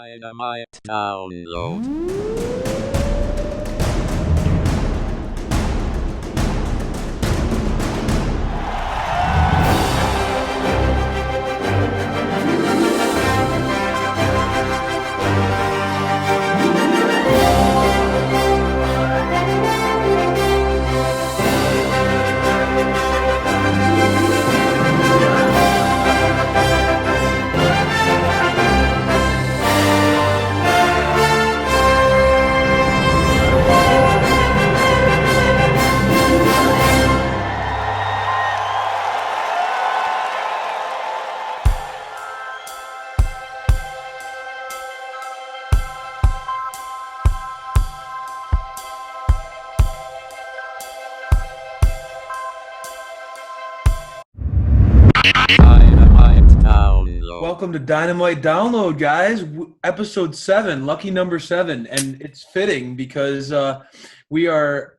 Dynamite download. Dynamite download. Welcome to Dynamite Download, guys. Episode 7, lucky number 7, and it's fitting because we are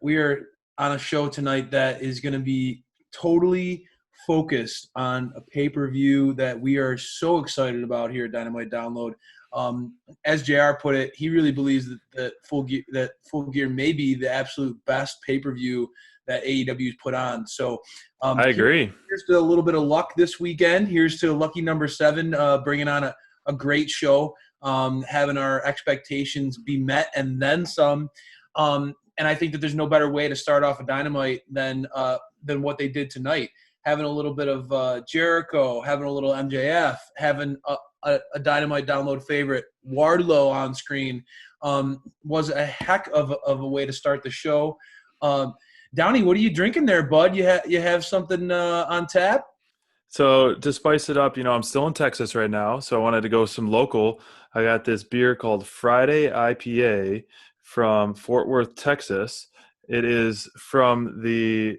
on a show tonight that is going to be totally focused on a pay-per-view that we are so excited about here at Dynamite Download. As JR put it, he really believes that Full Gear may be the absolute best pay-per-view that AEW's put on. So I agree. Here's to a little bit of luck this weekend. Here's to lucky number 7, bringing on a great show, having our expectations be met and then some. And I think that there's no better way to start off a Dynamite than what they did tonight. Having a little bit of Jericho, having a little MJF, having a Dynamite Download favorite, Wardlow on screen, was a heck of a way to start the show. Downey, what are you drinking there, bud? You have something on tap? So to spice it up, I'm still in Texas right now, so I wanted to go some local. I got this beer called Friday IPA from Fort Worth, Texas. It is from the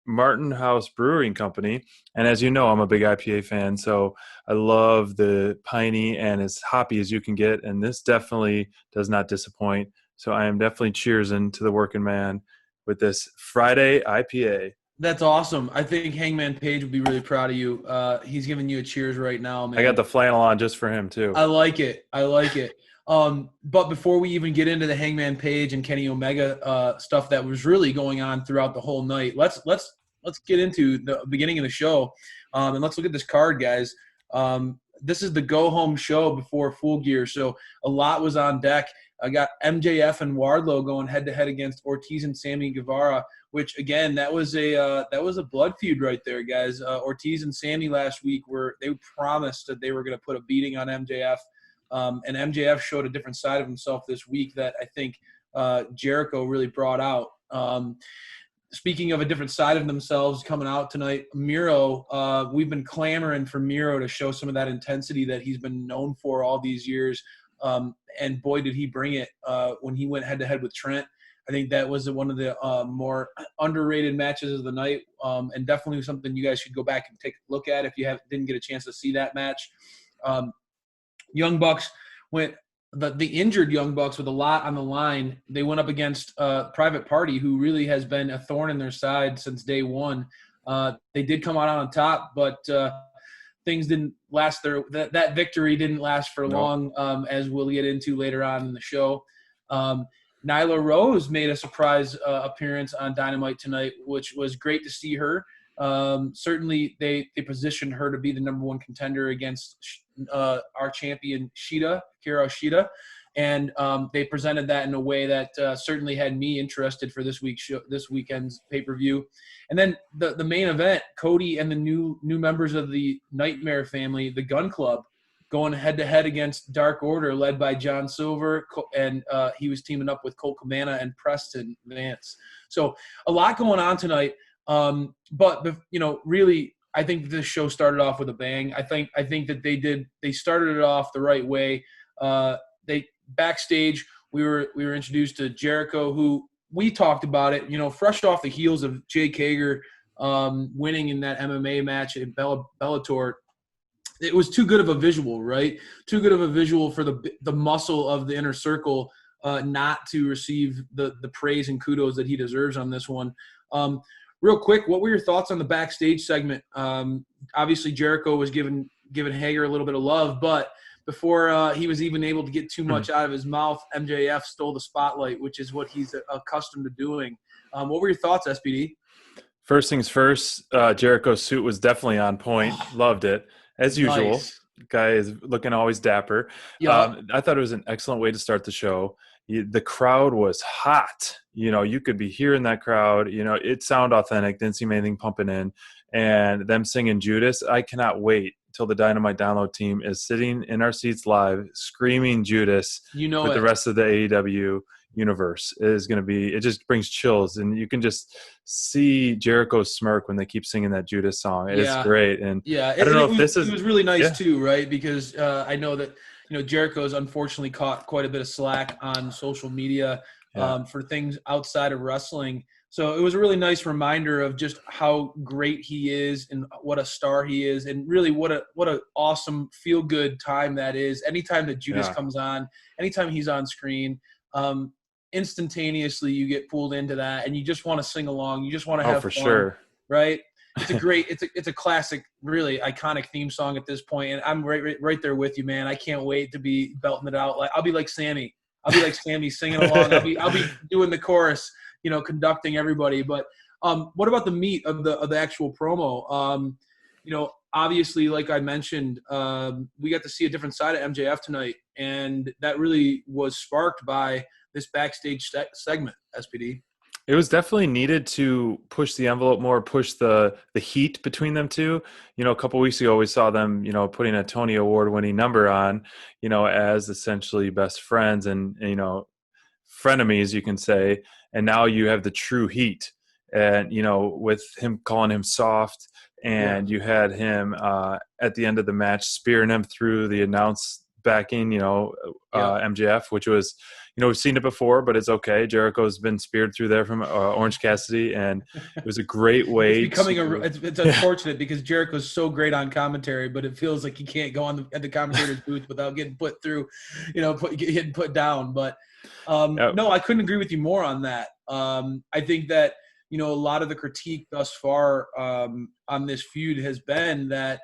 Martin House Brewing Company, and as you know, I'm a big IPA fan, so I love the piney and as hoppy as you can get, and this definitely does not disappoint. So I am definitely cheersing to the working man with this Friday IPA. That's awesome. I think Hangman Page would be really proud of you. He's giving you a cheers right now, man. I got the flannel on just for him too. I like it. But before we even get into the Hangman Page and Kenny Omega stuff that was really going on throughout the whole night, let's get into the beginning of the show, and let's look at this card, guys. This is the go-home show before Full Gear, so a lot was on deck. I got MJF and Wardlow going head-to-head against Ortiz and Sammy Guevara, which, again, that was a blood feud right there, guys. Ortiz and Sammy last week they promised that they were going to put a beating on MJF, and MJF showed a different side of himself this week that I think Jericho really brought out. Speaking of a different side of themselves coming out tonight, Miro, we've been clamoring for Miro to show some of that intensity that he's been known for all these years. And boy, did he bring it when he went head-to-head with Trent. I think that was one of the more underrated matches of the night, and definitely something you guys should go back and take a look at if you didn't get a chance to see that match. Young Bucks went – the injured Young Bucks with a lot on the line. They went up against Private Party, who really has been a thorn in their side since day one. They did come out on top, but things didn't last there. That victory didn't last for long, as we'll get into later on in the show. Nyla Rose made a surprise appearance on Dynamite tonight, which was great to see her. Certainly, they positioned her to be the number one contender against our champion Hikaru Shida, and they presented that in a way that certainly had me interested for this weekend's pay-per-view. And then the main event, Cody and the new members of the Nightmare family, the Gun Club, going head-to-head against Dark Order, led by John Silver, and he was teaming up with Colt Cabana and Preston Vance. So a lot going on tonight, but really, I think this show started off with a bang. I think that they started it off the right way. Backstage, we were introduced to Jericho, who we talked about it, fresh off the heels of Jake Hager winning in that MMA match in Bellator. It was too good of a visual, right? Too good of a visual for the muscle of the Inner Circle not to receive the praise and kudos that he deserves on this one. Real quick, what were your thoughts on the backstage segment? Obviously, Jericho was giving Hager a little bit of love, but before he was even able to get too much out of his mouth, MJF stole the spotlight, which is what he's accustomed to doing. What were your thoughts, SPD? First things first, Jericho's suit was definitely on point. Loved it. As usual, Nice. guy is looking always dapper. Yeah. I thought it was an excellent way to start the show. The crowd was hot. You could be hearing that crowd. It sounded authentic. Didn't seem anything pumping in. And them singing Judas, I cannot wait till the Dynamite Download team is sitting in our seats live, screaming Judas with the rest of the AEW universe. It just brings chills, and you can just see Jericho's smirk when they keep singing that Judas song. It's great. And yeah, I don't know if this is. It was really nice too, right? Because I know that Jericho's unfortunately caught quite a bit of slack on social media for things outside of wrestling. So it was a really nice reminder of just how great he is and what a star he is, and really what a awesome feel good time that is. Anytime that Judas comes on, anytime he's on screen, instantaneously you get pulled into that, and you just want to sing along. You just want to have fun, sure. Right? It's a great, it's a classic, really iconic theme song at this point, and I'm right there with you, man. I can't wait to be belting it out. I'll be like Sammy. I'll be like Sammy singing along. I'll be doing the chorus, conducting everybody. But what about the meat of the actual promo? Obviously, like I mentioned, we got to see a different side of MJF tonight, and that really was sparked by this backstage segment, SPD. It was definitely needed to push the envelope more, push the heat between them two. A couple weeks ago, we saw them, putting a Tony Award-winning number on, as essentially best friends and frenemies, you can say. And now you have the true heat, and with him calling him soft, and you had him at the end of the match spearing him through the announce backing, MJF, which was, we've seen it before, but it's okay. Jericho's been speared through there from Orange Cassidy, and it was a great way. It's unfortunate because Jericho's so great on commentary, but it feels like he can't go at the commentator's booth without getting put through, getting put down. But no, I couldn't agree with you more on that. I think that a lot of the critique thus far on this feud has been that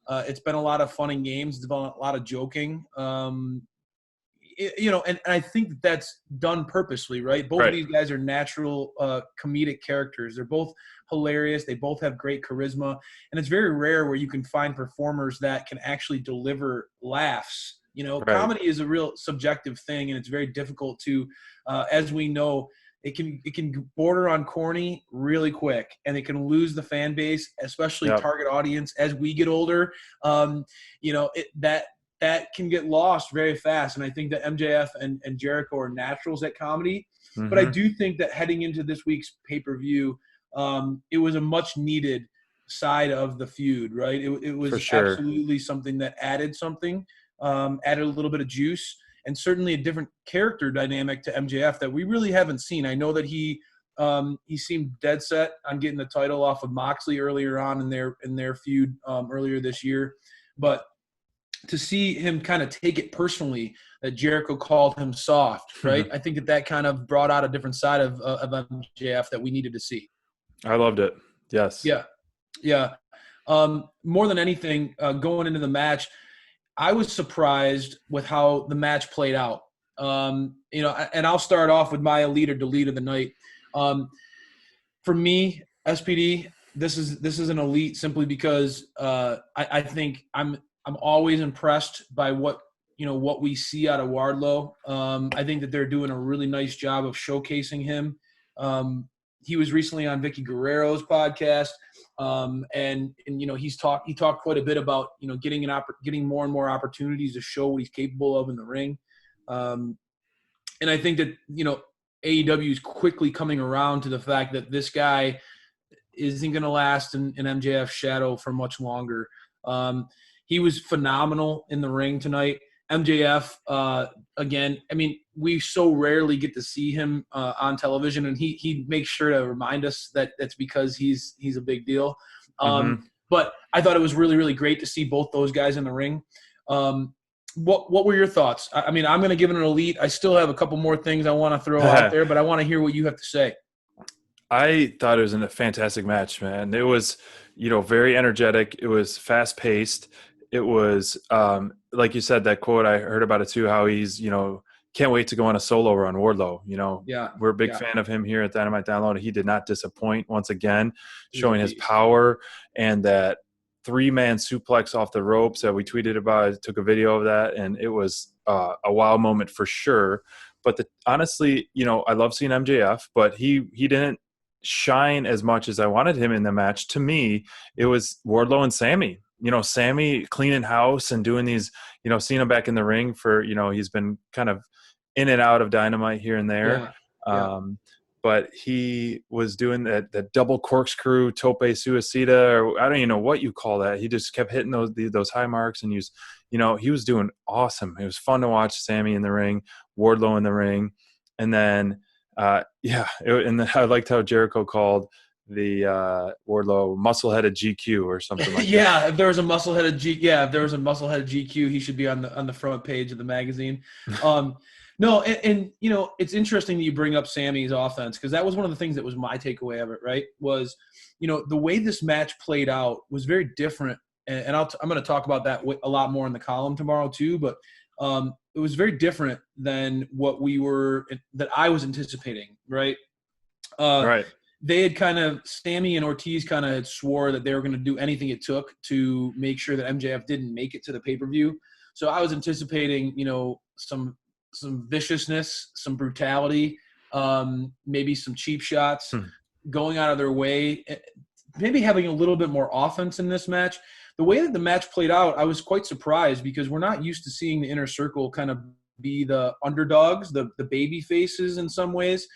it's been a lot of fun and games. It's been a lot of joking. And I think that's done purposely, right? Both of these guys are natural comedic characters. They're both hilarious. They both have great charisma. And it's very rare where you can find performers that can actually deliver laughs. Comedy is a real subjective thing, and it's very difficult to, as we know, it can border on corny really quick, and it can lose the fan base, especially target audience as we get older. That can get lost very fast. And I think that MJF and Jericho are naturals at comedy. Mm-hmm. But I do think that heading into this week's pay-per-view, it was a much-needed side of the feud, right? It was absolutely something that added something, added a little bit of juice, and certainly a different character dynamic to MJF that we really haven't seen. I know that he seemed dead set on getting the title off of Moxley earlier on in their feud earlier this year. But to see him kind of take it personally that Jericho called him soft, right? Mm-hmm. I think that kind of brought out a different side of MJF that we needed to see. I loved it. Yes. Yeah. More than anything, going into the match, I was surprised with how the match played out. And I'll start off with my elite or delete of the night. For me, SPD, this is an elite simply because I think I'm always impressed by what we see out of Wardlow. I think that they're doing a really nice job of showcasing him. He was recently on Vicky Guerrero's podcast, and he talked quite a bit about getting more and more opportunities to show what he's capable of in the ring. And I think that AEW is quickly coming around to the fact that this guy isn't going to last in MJF's shadow for much longer. He was phenomenal in the ring tonight. MJF, again, I mean, we so rarely get to see him on television, and he makes sure to remind us that that's because he's a big deal. But I thought it was really, really great to see both those guys in the ring. What were your thoughts? I mean, I'm going to give it an elite. I still have a couple more things I want to throw out there, but I want to hear what you have to say. I thought it was a fantastic match, man. It was, very energetic. It was fast-paced. it was like you said, that quote, I heard about it too, how he's, can't wait to go on a solo run. Wardlow, Yeah. we're a big Yeah. fan of him here at Dynamite Download. He did not disappoint once again, He's showing a his beast. power, and that 3-man suplex off the ropes that we tweeted about. I took a video of that, and it was a wow moment for sure. But honestly, I love seeing MJF, but he didn't shine as much as I wanted him in the match. To me, it was Wardlow and Sammy. Sammy cleaning house and doing these, seeing him back in the ring for, he's been kind of in and out of Dynamite here and there. Yeah. But he was doing that double corkscrew tope suicida, or I don't even know what you call that. He just kept hitting those high marks, and he was doing awesome. It was fun to watch Sammy in the ring, Wardlow in the ring, and then I liked how Jericho called the Wardlow muscle-headed GQ or something like that. If there was a muscle-headed GQ, he should be on the front page of the magazine. No, and it's interesting that you bring up Sammy's offense, because that was one of the things that was my takeaway of it, right? Was, the way this match played out was very different, and I'm going to talk about that a lot more in the column tomorrow too, but it was very different than that I was anticipating, right? Right. They had Sammy and Ortiz had swore that they were going to do anything it took to make sure that MJF didn't make it to the pay-per-view. So I was anticipating, some viciousness, some brutality, maybe some cheap shots, going out of their way, maybe having a little bit more offense in this match. The way that the match played out, I was quite surprised, because we're not used to seeing the Inner Circle kind of be the underdogs, the baby faces in some ways.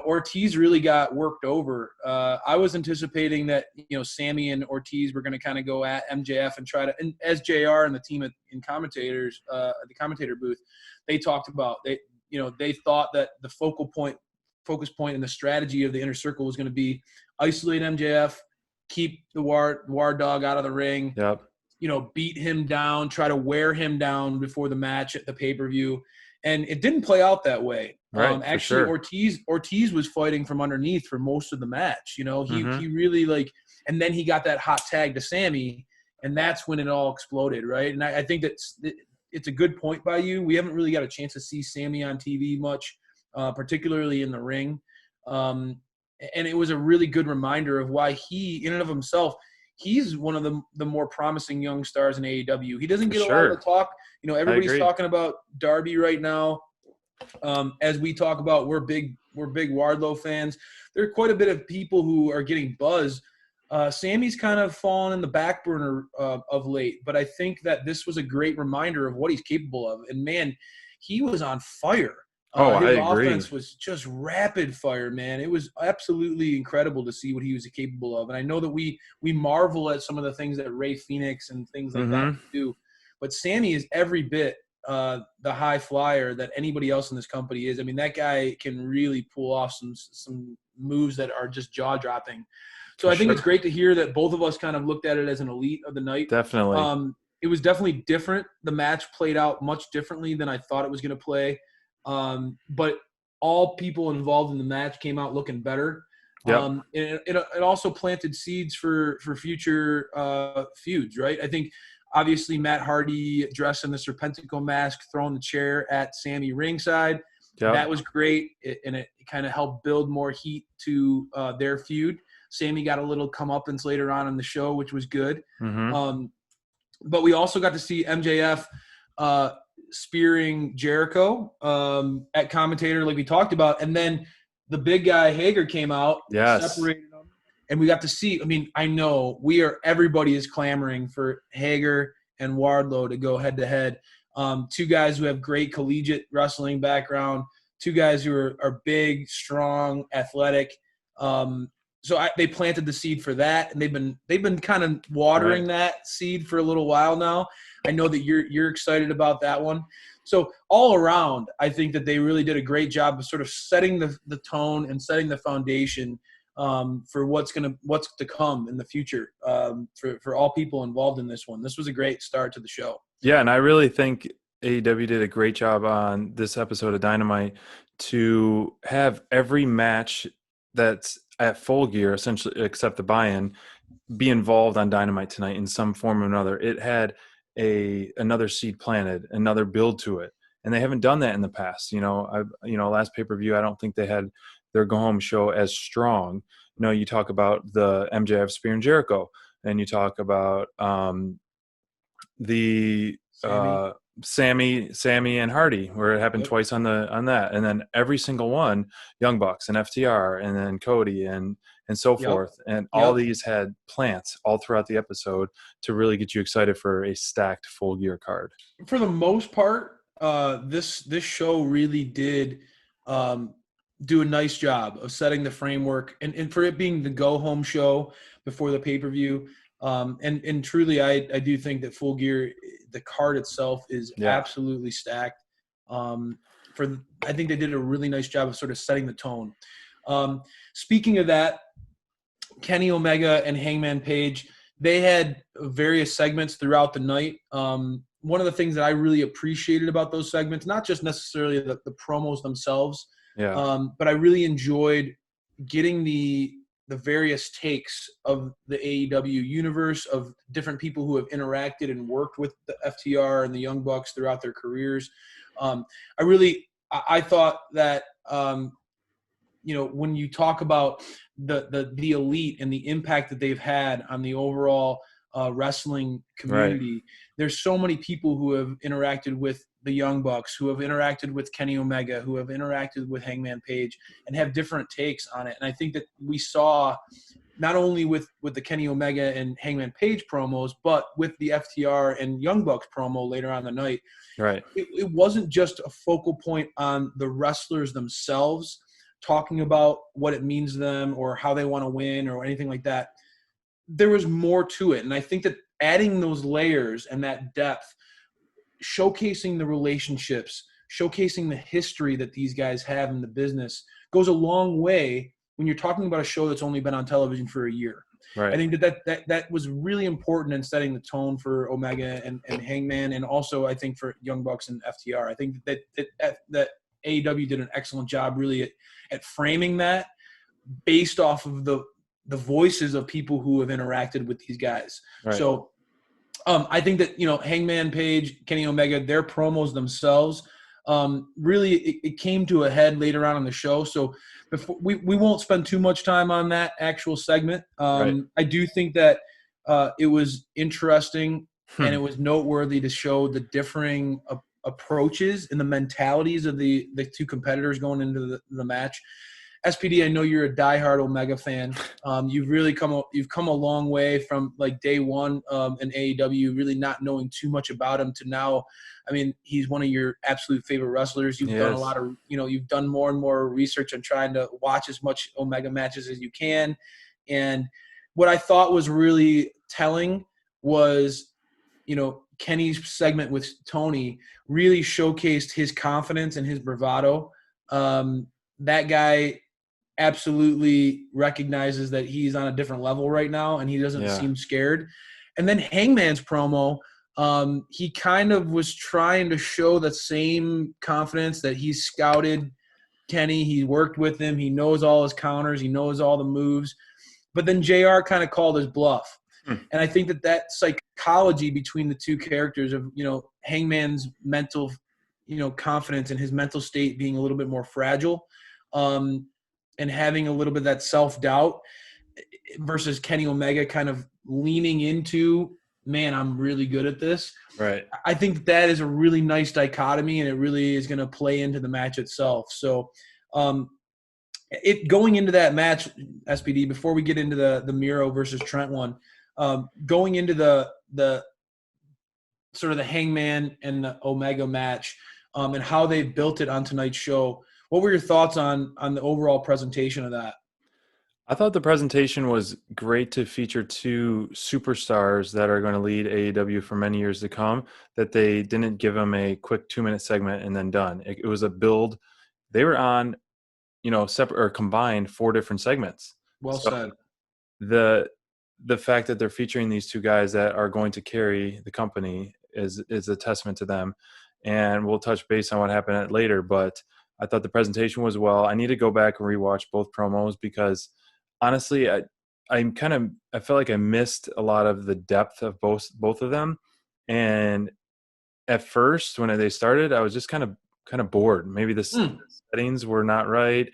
Ortiz really got worked over. I was anticipating that, Sammy and Ortiz were going to kind of go at MJF and try to, and as JR and the team in commentators, at the commentator booth, they talked about, they thought that the focus point and the strategy of the Inner Circle was going to be isolate MJF, keep the War Dog out of the ring, Yep. Beat him down, try to wear him down before the match at the pay-per-view. And it didn't play out that way. Right, actually, sure. Ortiz was fighting from underneath for most of the match. He really and then he got that hot tag to Sammy, and that's when it all exploded, right? And I think it's a good point by you. We haven't really got a chance to see Sammy on TV much, particularly in the ring. And it was a really good reminder of why he, in and of himself, he's one of the more promising young stars in AEW. He doesn't get a lot of the talk. Everybody's talking about Darby right now. As we talk about, we're big Wardlow fans. There are quite a bit of people who are getting buzz. Sammy's kind of fallen in the back burner of late, but I think that this was a great reminder of what he's capable of. And man, he was on fire. His offense was just rapid fire, man. It was absolutely incredible to see what he was capable of. And I know that we marvel at some of the things that Ray Phoenix and things like that do, but Sammy is every bit the high flyer that anybody else in this company is. I mean, that guy can really pull off some moves that are just jaw-dropping. So I think it's great to hear that both of us kind of looked at it as an elite of the night. Definitely. It was definitely different. The match played out much differently than I thought it was going to play. But all people involved in the match came out looking better. Yep. It also planted seeds for future feuds, right? I think obviously Matt Hardy dressed in the Serpentico mask, throwing the chair at Sammy ringside. Yep. That was great, and it kind of helped build more heat to their feud. Sammy got a little comeuppance later on in the show, which was good. But we also got to see MJF spearing Jericho at commentator, like we talked about, and then the big guy Hager came out, separated them, and we got to see. I mean, I know everybody is clamoring for Hager and Wardlow to go head to head. Two guys who have great collegiate wrestling background, two guys who are big, strong, athletic. So they planted the seed for that, and they've been kind of watering that seed for a little while now. I know that you're excited about that one. So all around, I think that they really did a great job of sort of setting the tone and setting the foundation for what's to come in the future for all people involved in this one. This was a great start to the show. Yeah, and I really think AEW did a great job on this episode of Dynamite to have every match that's at Full Gear, essentially, except the buy-in, be involved on Dynamite tonight in some form or another. It had another seed planted, another build to it, and they haven't done that in the past. Last pay-per-view, I don't think they had their go home show as strong. You talk about the MJF Spear and Jericho, and you talk about the Sammy and Hardy, where it happened twice on that, and then every single one, Young Bucks and FTR, and then Cody and so forth, and all these had plants all throughout the episode to really get you excited for a stacked Full Gear card. For the most part, this show really did do a nice job of setting the framework, and for it being the go home show before the pay-per-view. And truly, I do think that Full Gear, the card itself, is absolutely stacked. I think they did a really nice job of sort of setting the tone. Speaking of that, Kenny Omega and Hangman Page, they had various segments throughout the night. One of the things that I really appreciated about those segments, not just necessarily the promos themselves, but I really enjoyed getting the various takes of the AEW universe, of different people who have interacted and worked with the FTR and the Young Bucks throughout their careers. I thought that, when you talk about the elite and the impact that they've had on the overall wrestling community, there's so many people who have interacted with the Young Bucks, who have interacted with Kenny Omega, who have interacted with Hangman Page, and have different takes on it. And I think that we saw, not only with the Kenny Omega and Hangman Page promos, but with the FTR and Young Bucks promo later on in the night. Right. It wasn't just a focal point on the wrestlers themselves talking about what it means to them or how they want to win or anything like that. There was more to it. And I think that adding those layers and that depth, showcasing the relationships, showcasing the history that these guys have in the business, goes a long way when you're talking about a show that's only been on television for a year. Right. I think that was really important in setting the tone for Omega and Hangman, and also I think for Young Bucks and FTR. I think that AEW did an excellent job really at framing that based off of the voices of people who have interacted with these guys. Right. So I think that, Hangman Page, Kenny Omega, their promos themselves, really it came to a head later on in the show. So before we won't spend too much time on that actual segment. I do think that it was interesting and it was noteworthy to show the differing approaches and the mentalities of the two competitors going into the match. SPD, I know you're a diehard Omega fan. You've come a long way from like day one in AEW, really not knowing too much about him to now. I mean, he's one of your absolute favorite wrestlers. You've done a lot of, you've done more and more research on trying to watch as much Omega matches as you can. And what I thought was really telling was, Kenny's segment with Tony really showcased his confidence and his bravado. That guy absolutely recognizes that he's on a different level right now and he doesn't seem scared. And then Hangman's promo, he kind of was trying to show the same confidence that he's scouted Kenny. He worked with him. He knows all his counters. He knows all the moves. But then JR kind of called his bluff. And I think that psychology between the two characters of, Hangman's mental, confidence and his mental state being a little bit more fragile, and having a little bit of that self-doubt versus Kenny Omega kind of leaning into, man, I'm really good at this. Right. I think that is a really nice dichotomy, and it really is going to play into the match itself. So going into that match, SPD, before we get into the Miro versus Trent one, going into the sort of the Hangman and the Omega match, and how they built it on tonight's show, what were your thoughts on the overall presentation of that? I thought the presentation was great to feature two superstars that are going to lead AEW for many years to come, that they didn't give them a quick 2-minute segment and then done. It was a build. They were on, separate or combined 4 different segments. Well said. The fact that they're featuring these two guys that are going to carry the company is a testament to them. And we'll touch base on what happened later, but I thought the presentation was well. I need to go back and rewatch both promos because honestly, I feel like I missed a lot of the depth of both of them. And at first when they started, I was just kind of bored. Maybe the settings were not right.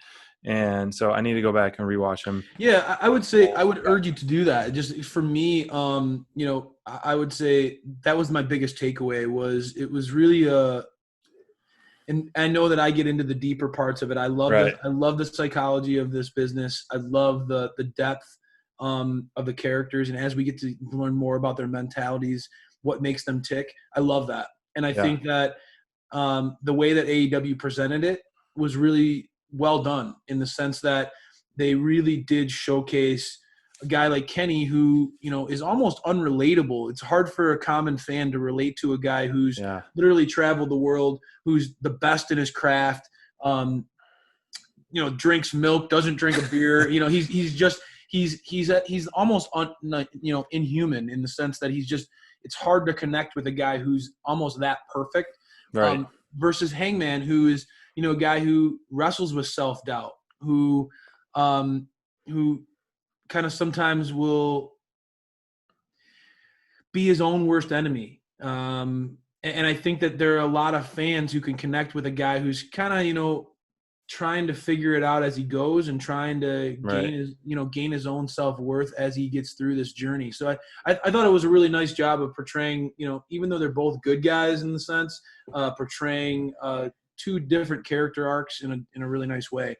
And so I need to go back and rewatch them. Yeah, I would say I would urge you to do that. Just for me, I would say that was my biggest takeaway. Was it was really and I know that I get into the deeper parts of it. I love Right. I love the psychology of this business. I love the depth of the characters, and as we get to learn more about their mentalities, what makes them tick, I love that. And I think that the way that AEW presented it was really well done in the sense that they really did showcase a guy like Kenny who, is almost unrelatable. It's hard for a common fan to relate to a guy who's literally traveled the world, who's the best in his craft, drinks milk, doesn't drink a beer. He's almost inhuman in the sense that it's hard to connect with a guy who's almost that perfect. Right. Versus Hangman, who is, a guy who wrestles with self-doubt, who kind of sometimes will be his own worst enemy. And I think that there are a lot of fans who can connect with a guy who's kind of, trying to figure it out as he goes and trying to gain his own self-worth as he gets through this journey. So I thought it was a really nice job of portraying, even though they're both good guys in the sense, portraying two different character arcs in a really nice way.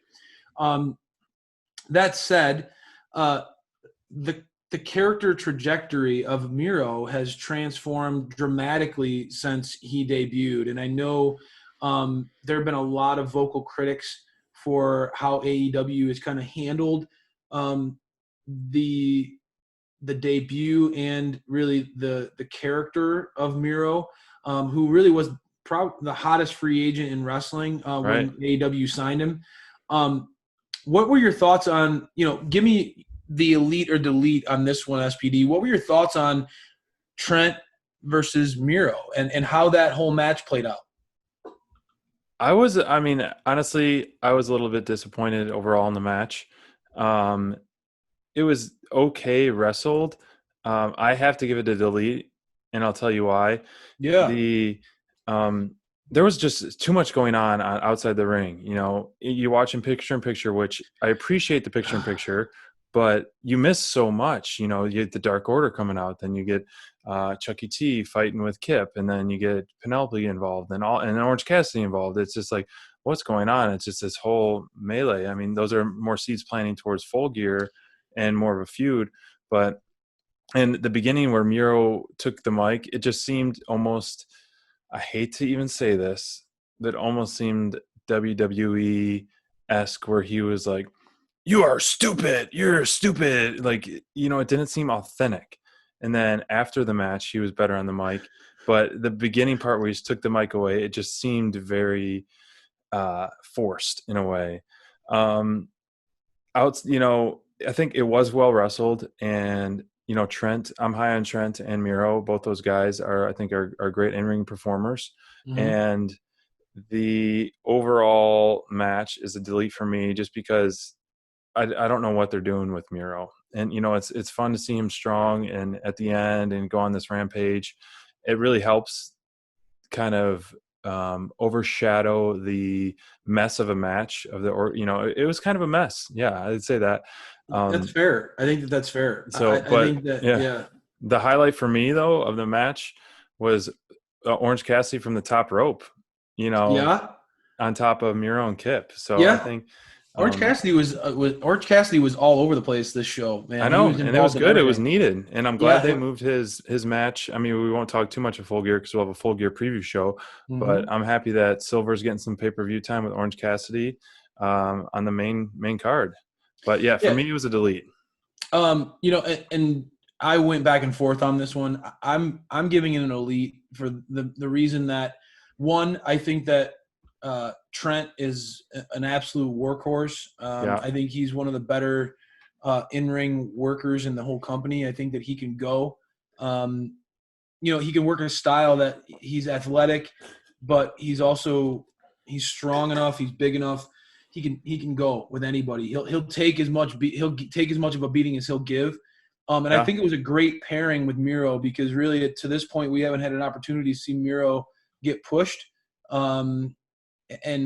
That said, the character trajectory of Miro has transformed dramatically since he debuted. And I know there have been a lot of vocal critics for how AEW has kind of handled the debut and really the character of Miro, who really was probably the hottest free agent in wrestling when AEW signed him. What were your thoughts on, give me the elite or delete on this one, SPD. What were your thoughts on Trent versus Miro and how that whole match played out? Honestly, I was a little bit disappointed overall in the match. It was okay wrestled. I have to give it a delete, and I'll tell you why. Yeah. There was just too much going on outside the ring. You watch in picture-in-picture, which I appreciate the picture-in-picture, but you miss so much. You get the Dark Order coming out, then you get Chucky T fighting with Kip, and then you get Penelope involved and Orange Cassidy involved. It's just like, what's going on? It's just this whole melee. I mean, those are more seeds planting towards Full Gear and more of a feud. But in the beginning where Miro took the mic, it just seemed almost, I hate to even say this, but almost seemed WWE-esque, where he was like, "You are stupid. You're stupid." Like, it didn't seem authentic. And then after the match, he was better on the mic. But the beginning part where he took the mic away, it just seemed very forced in a way. I think it was well wrestled. And, Trent, I'm high on Trent and Miro. Both those guys are great in-ring performers. Mm-hmm. And the overall match is a delete for me just because I don't know what they're doing with Miro. And, it's fun to see him strong and at the end and go on this rampage. It really helps kind of overshadow the mess of a match it was kind of a mess. Yeah, I'd say that. That's fair. I think that's fair. So, I think that, the highlight for me though of the match was Orange Cassidy from the top rope, on top of Miro and Kip. So I think Orange Cassidy was all over the place this show, man. I know, and it was good. It was needed, and I'm glad they moved his match. I mean, we won't talk too much of Full Gear because we'll have a Full Gear preview show, but I'm happy that Silver's getting some pay-per-view time with Orange Cassidy on the main card. But for me, it was a delete. And I went back and forth on this one. I'm giving it an elite for the reason that, one, I think that Trent is an absolute workhorse. I think he's one of the better in-ring workers in the whole company. I think that he can go. He can work a style that he's athletic, but he's strong enough. He's big enough. he can go with anybody. He'll take as much take as much of a beating as he'll give. And I think it was a great pairing with Miro, because really to this point we haven't had an opportunity to see Miro get pushed and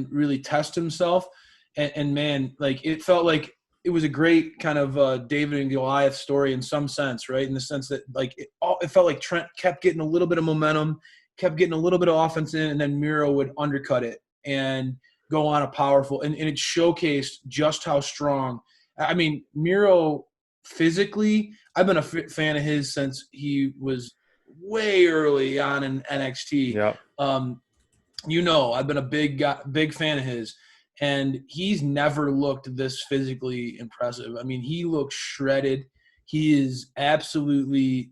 really test himself. And man, like it felt like it was a great kind of David and Goliath story in some sense, right? In the sense that like it felt like Trent kept getting a little bit of momentum, kept getting a little bit of offense in, and then Miro would undercut it and go on a powerful, and it showcased just how strong. I mean, Miro physically, I've been a fan of his since he was way early on in NXT. Yeah. I've been a big fan of his, and he's never looked this physically impressive. I mean, he looks shredded. He is absolutely,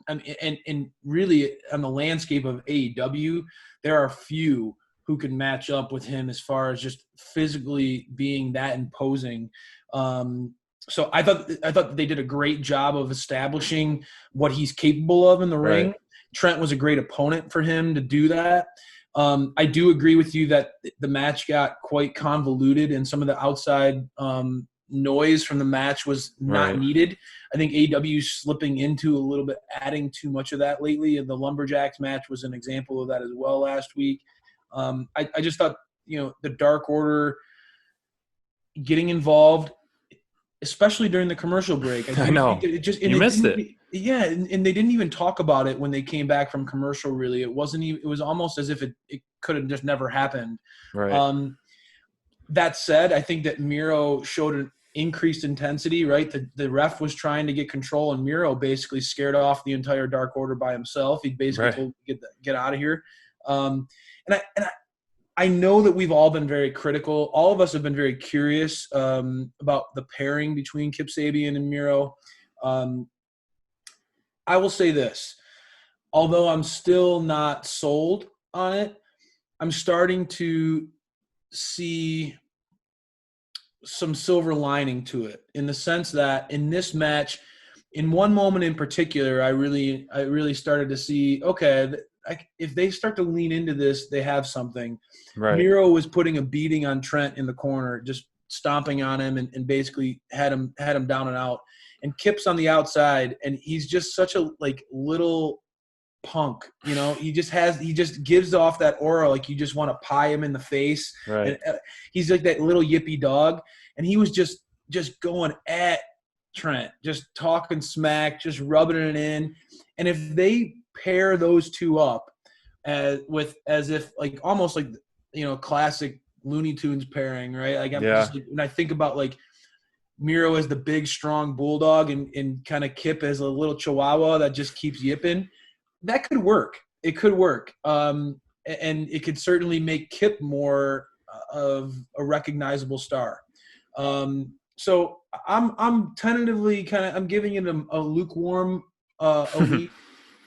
and really on the landscape of AEW, there are few who can match up with him as far as just physically being that imposing. So I thought they did a great job of establishing what he's capable of in the ring. Trent was a great opponent for him to do that. I do agree with you that the match got quite convoluted, and some of the outside noise from the match was not needed. I think AEW is slipping into a little bit, adding too much of that lately, and the Lumberjacks match was an example of that as well last week. I just thought, the Dark Order getting involved, especially during the commercial break. I know. You missed it. Yeah, and they didn't even talk about it when they came back from commercial, really. It wasn't even, it was almost as if it could have just never happened. Right. That said, I think that Miro showed an increased intensity, right? The ref was trying to get control, and Miro basically scared off the entire Dark Order by himself. He basically told him, get out of here. I know that we've all been very critical. All of us have been very curious about the pairing between Kip Sabian and Miro. I will say this. Although I'm still not sold on it, I'm starting to see some silver lining to it, in the sense that in this match, in one moment in particular, I really started to see, okay, if they start to lean into this, they have something. Miro was putting a beating on Trent in the corner, just stomping on him and basically had him down and out. And Kip's on the outside, and he's just such a little punk, he just gives off that aura like you just want to pie him in the face. And, he's like that little yippy dog, and he was just going at Trent, just talking smack, just rubbing it in. And if they pair those two up as if like almost like classic Looney Tunes pairing, right? Like when I think about like Miro as the big strong bulldog and kind of Kip as a little chihuahua that just keeps yipping, that could work. It could work. And it could certainly make Kip more of a recognizable star. So I'm tentatively I'm giving it a lukewarm elite.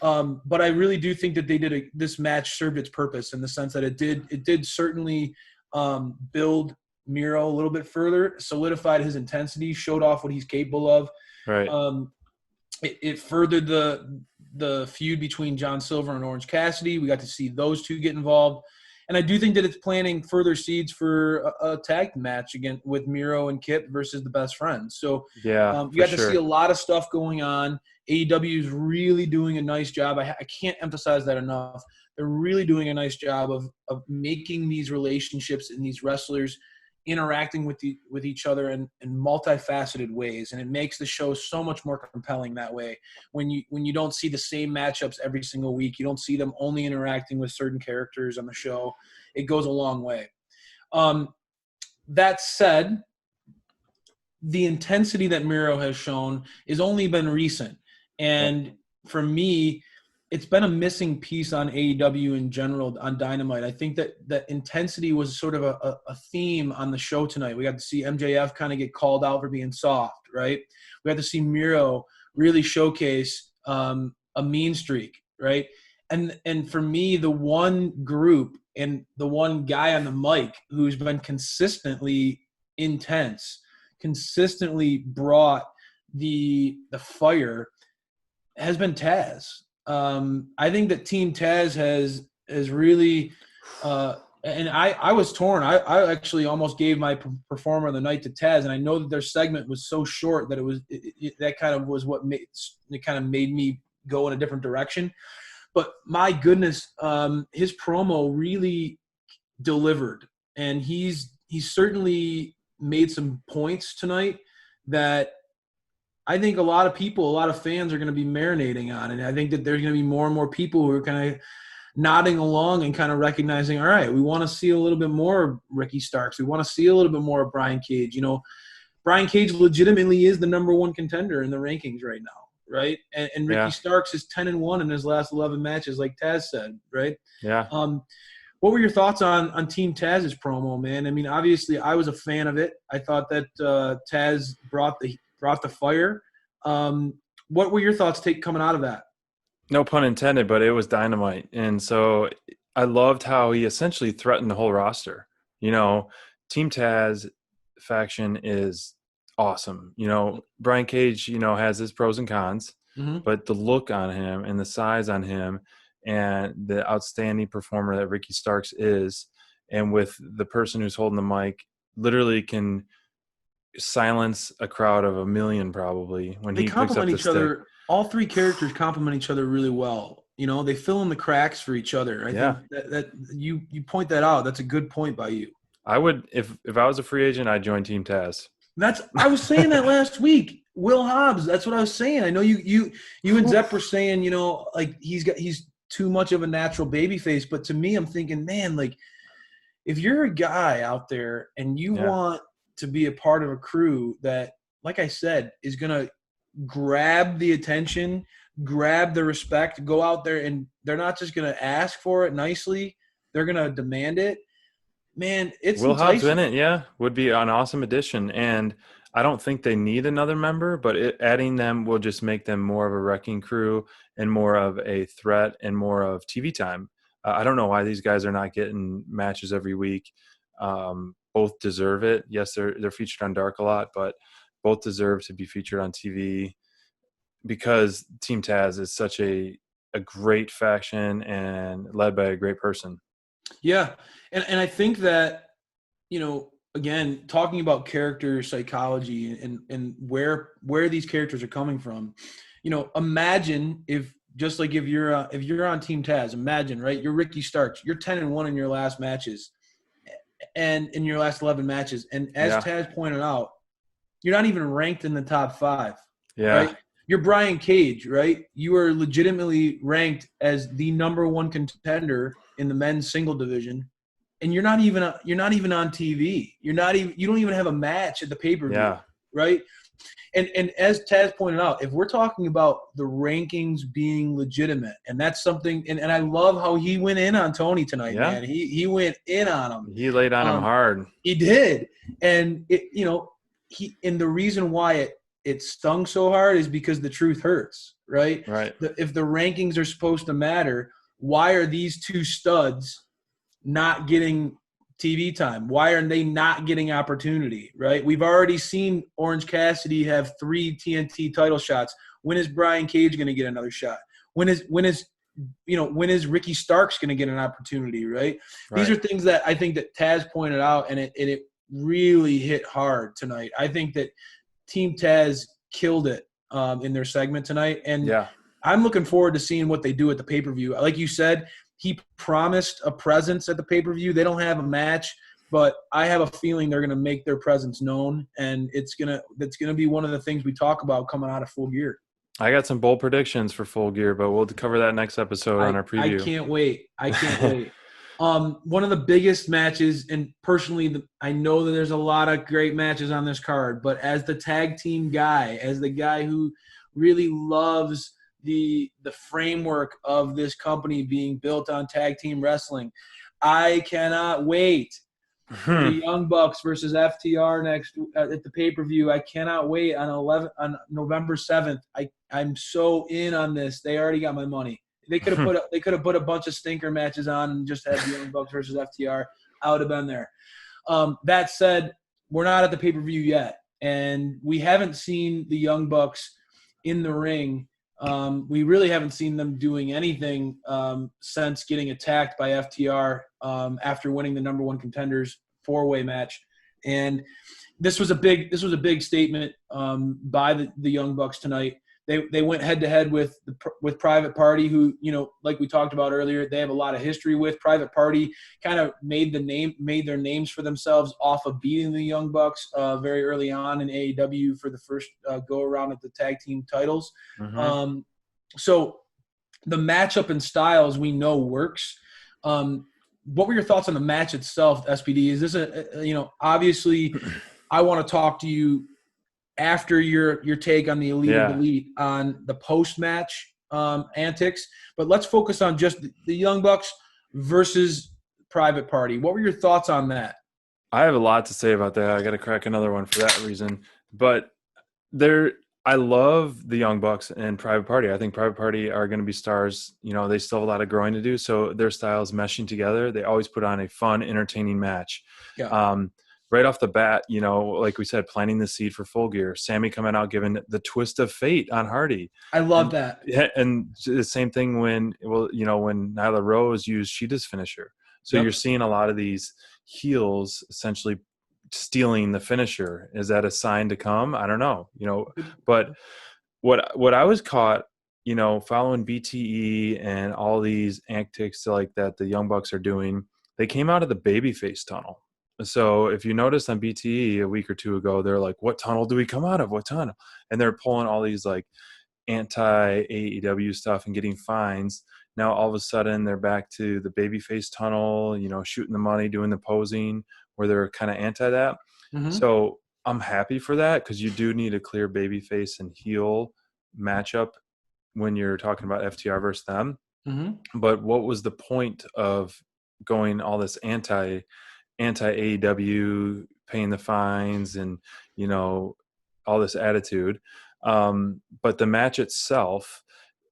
But I really do think that they this match served its purpose, in the sense that it did certainly build Miro a little bit further, solidified his intensity, showed off what he's capable of. It furthered the feud between John Silver and Orange Cassidy. We got to see those two get involved. And I do think that it's planting further seeds for a tag match again with Miro and Kip versus the Best Friends. So you got to see a lot of stuff going on. AEW is really doing a nice job. I can't emphasize that enough. They're really doing a nice job of making these relationships and these wrestlers interacting with each other in multifaceted ways, and it makes the show so much more compelling that way. When you don't see the same matchups every single week, you don't see them only interacting with certain characters on the show. It goes a long way. That said, the intensity that Miro has shown has only been recent, and for me, it's been a missing piece on AEW in general, on Dynamite. I think that intensity was sort of a theme on the show tonight. We got to see MJF kind of get called out for being soft, right? We got to see Miro really showcase a mean streak, right? And for me, the one group and the one guy on the mic who's been consistently intense, consistently brought the fire, has been Taz. I think that Team Taz has really And I was torn. I actually almost gave my performer of the night to Taz, and I know that their segment was so short that that kind of was what made me go in a different direction. But my goodness, his promo really delivered, and he's certainly made some points tonight that I think a lot of fans are going to be marinating on, and I think that there's going to be more and more people who are kind of nodding along and kind of recognizing, all right, we want to see a little bit more of Ricky Starks. We want to see a little bit more of Brian Cage. You know, Brian Cage legitimately is the number one contender in the rankings right now, right? And Ricky Starks is 10-1 in his last 11 matches, like Taz said, right? Yeah. What were your thoughts on Team Taz's promo, man? I mean, obviously, I was a fan of it. I thought that Taz brought the fire. What were your thoughts coming out of that? No pun intended, but it was dynamite. And so I loved how he essentially threatened the whole roster. You know, Team Taz faction is awesome. You know, Brian Cage, you know, has his pros and cons, but the look on him and the size on him and the outstanding performer that Ricky Starks is, and with the person who's holding the mic, literally can silence a crowd of 1 million probably when he picks up the stick. Other. All three characters complement each other really well. You know, they fill in the cracks for each other. I think that you point that out. That's a good point by you. I would, if I was a free agent, I'd join Team Taz. I was saying that last week. Will Hobbs, that's what I was saying. I know you and Zepp were saying, you know, like he's too much of a natural babyface, but to me, I'm thinking, man, like if you're a guy out there and you want to be a part of a crew that, like I said, is gonna grab the attention, grab the respect, go out there, and they're not just going to ask for it nicely, they're going to demand it. Man, it's Will Hobbs in it, would be an awesome addition. And I don't think they need another member, but adding them will just make them more of a wrecking crew and more of a threat and more of TV time. I don't know why these guys are not getting matches every week. Both deserve it. Yes, they're featured on Dark a lot, but both deserve to be featured on TV because Team Taz is such a great faction and led by a great person. Yeah. And I think that, you know, again, talking about character psychology and where these characters are coming from, you know, imagine if you're on Team Taz, imagine, right? You're Ricky Starks, you're 10-1 in your last matches and in your last 11 matches. And as Taz pointed out, you're not even ranked in the top 5. Yeah. Right? You're Brian Cage, right? You are legitimately ranked as the number one contender in the men's single division, and you're not even on TV. You don't even have a match at the pay-per-view, right? And as Taz pointed out, if we're talking about the rankings being legitimate, and that's something, and I love how he went in on Tony tonight, man. He went in on him. He laid on him hard. He did, and the reason why it stung so hard is because the truth hurts, right? Right. If the rankings are supposed to matter, why are these two studs not getting TV time? Why are they not getting opportunity, right? We've already seen Orange Cassidy have 3 TNT title shots. When is Brian Cage going to get another shot? When is Ricky Starks going to get an opportunity, right? These are things that I think that Taz pointed out, and it really hit hard tonight. I think that Team Taz killed it in their segment tonight, and I'm looking forward to seeing what they do at the pay-per-view. Like you said, he promised a presence at the pay-per-view. They don't have a match, but I have a feeling they're going to make their presence known, and that's going to be one of the things we talk about coming out of Full Gear. I got some bold predictions for Full Gear, but we'll cover that next episode on our preview. I can't wait. One of the biggest matches, and personally, I know that there's a lot of great matches on this card, but as the tag team guy, as the guy who really loves the framework of this company being built on tag team wrestling, I cannot wait for the Young Bucks versus FTR next at the pay-per-view. I cannot wait on November 7th. I'm so in on this. They already got my money. They could have put a bunch of stinker matches on and just had the Young Bucks versus FTR. I would have been there. That said, we're not at the pay-per-view yet, and we haven't seen the Young Bucks in the ring We really haven't seen them doing anything since getting attacked by FTR after winning the number one contenders 4-way match. And this was a big statement by the Young Bucks tonight. They went head to head with Private Party, who, like we talked about earlier, they have a lot of history with. Private Party kind of made their names for themselves off of beating the Young Bucks very early on in AEW for the first go around at the tag team titles. Mm-hmm. So the matchup and styles we know works. What were your thoughts on the match itself, SPD? Is this obviously I want to talk to you after your take on the Elite of the Elite on the post-match antics, but let's focus on just the Young Bucks versus Private Party. What were your thoughts on that? I have a lot to say about that. I got to crack another one for that reason. But I love the Young Bucks and Private Party. I think Private Party are going to be stars. They still have a lot of growing to do, so their styles meshing together. They always put on a fun, entertaining match. Yeah. Right off the bat, like we said, planting the seed for Full Gear. Sammy coming out giving the twist of fate on Hardy. I love that. Yeah, and the same thing when Nyla Rose used Sheeta's finisher. So You're seeing a lot of these heels essentially stealing the finisher. Is that a sign to come? I don't know. But what I was caught, following BTE and all these antics like that the Young Bucks are doing, they came out of the babyface tunnel. So if you notice on BTE a week or two ago, they're like, what tunnel do we come out of? What tunnel? And they're pulling all these like anti-AEW stuff and getting fines. Now all of a sudden they're back to the babyface tunnel, shooting the money, doing the posing, where they're kind of anti that. Mm-hmm. So I'm happy for that, because you do need a clear babyface and heel matchup when you're talking about FTR versus them. Mm-hmm. But what was the point of going all this anti-AEW, paying the fines and, all this attitude. But the match itself,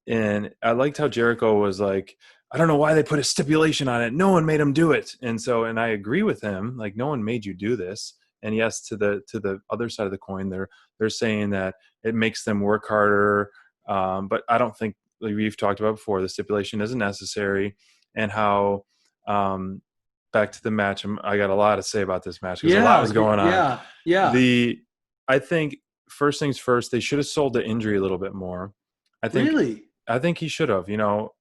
and I liked how Jericho was like, I don't know why they put a stipulation on it. No one made him do it. And I agree with him. Like, no one made you do this. And yes, to the other side of the coin, they're saying that it makes them work harder. But I don't think, like we've talked about before, the stipulation isn't necessary. And how, back to the match, I got a lot to say about this match because a lot was going on. Yeah. I think first things first, they should have sold the injury a little bit more. Really? I think he should have.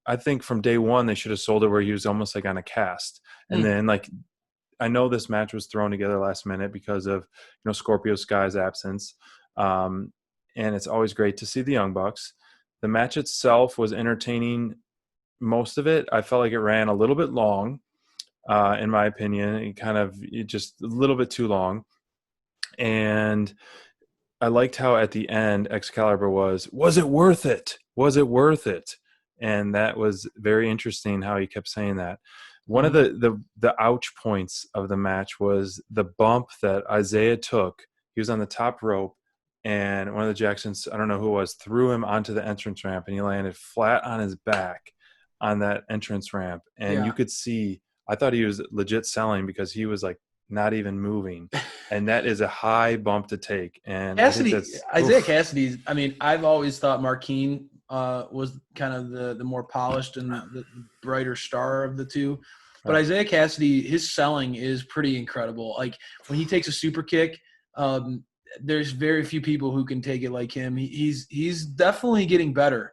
I think from day one they should have sold it where he was almost like on a cast, and then like, I know this match was thrown together last minute because of Scorpio Sky's absence, and it's always great to see the Young Bucks. The match itself was entertaining. Most of it, I felt like it ran a little bit long. In my opinion, it just a little bit too long. And I liked how at the end Excalibur was it worth it? Was it worth it? And that was very interesting how he kept saying that. One of the ouch points of the match was the bump that Isaiah took. He was on the top rope, and one of the Jacksons, I don't know who it was, threw him onto the entrance ramp, and he landed flat on his back on that entrance ramp. And you could see, I thought he was legit selling because he was like not even moving. And that is a high bump to take. And Isaiah Cassidy's, I mean, I've always thought Marquine was kind of the more polished and the brighter star of the two. But Isaiah Cassidy, his selling is pretty incredible. Like, when he takes a super kick, there's very few people who can take it like him. He's definitely getting better.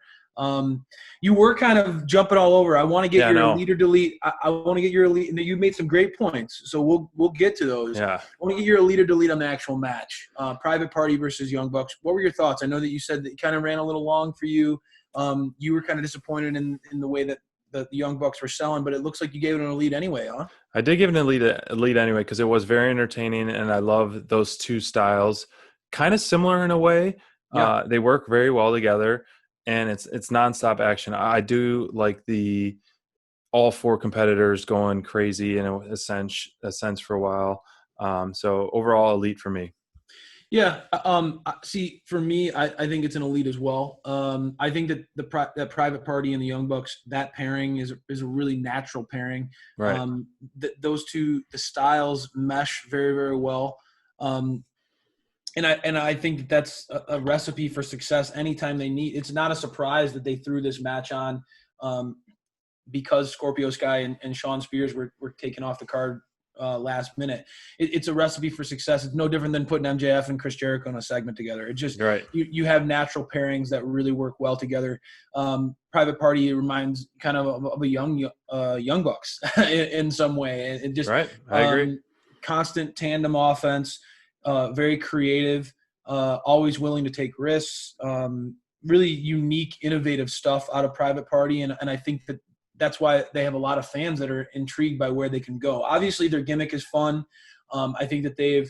You were kind of jumping all over. I want to get your Elite or Delete. I want to get your Elite. And you made some great points, so we'll get to those. Yeah. I want to get your Elite or Delete on the actual match. Private Party versus Young Bucks. What were your thoughts? I know that you said that it kind of ran a little long for you. You were kind of disappointed in the way that the Young Bucks were selling, but it looks like you gave it an Elite anyway, huh? I did give it an Elite anyway because it was very entertaining, and I love those two styles. Kind of similar in a way. Yeah. They work very well together. And it's nonstop action. I do like all four competitors going crazy in a sense for a while. So overall, Elite for me. Yeah. See, for me, I think it's an Elite as well. I think that that Private Party and the Young Bucks, that pairing is a really natural pairing. Right. Those two, the styles mesh very, very well. And I think that's a recipe for success anytime they need. It's not a surprise that they threw this match on because Scorpio Sky and Sean Spears were taken off the card last minute. It's a recipe for success. It's no different than putting MJF and Chris Jericho in a segment together. It just you have natural pairings that really work well together. Private Party reminds kind of a young Bucks in some way. It just I agree. Constant tandem offense, very creative, always willing to take risks. Really unique, innovative stuff out of Private Party, and I think that's why they have a lot of fans that are intrigued by where they can go. Obviously, their gimmick is fun. I think that they've,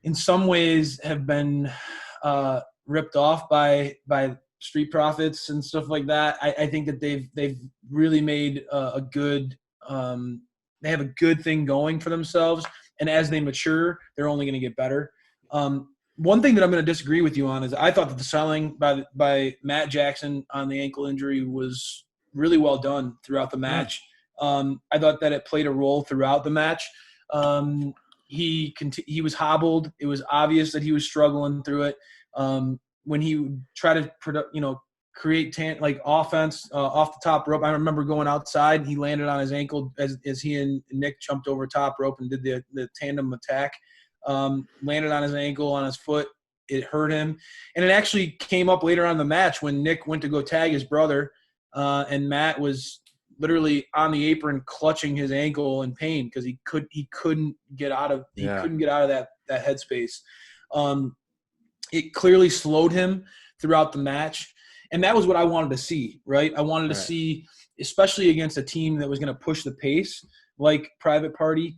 in some ways, have been ripped off by Street Profits and stuff like that. I think that they've really made a good they have a good thing going for themselves, and as they mature, they're only going to get better. One thing that I'm going to disagree with you on is I thought that the selling by Matt Jackson on the ankle injury was really well done throughout the match. I thought that it played a role throughout the match. He was hobbled. It was obvious that he was struggling through it. When he tried to create offense off the top rope, I remember going outside and he landed on his ankle as he and Nick jumped over top rope and did the tandem attack. Landed on his ankle, on his foot. It hurt him. And it actually came up later on in the match when Nick went to go tag his brother, and Matt was literally on the apron clutching his ankle in pain because he couldn't get out of that headspace. It clearly slowed him throughout the match. And that was what I wanted to see, right? I wanted to see, especially against a team that was going to push the pace like Private Party,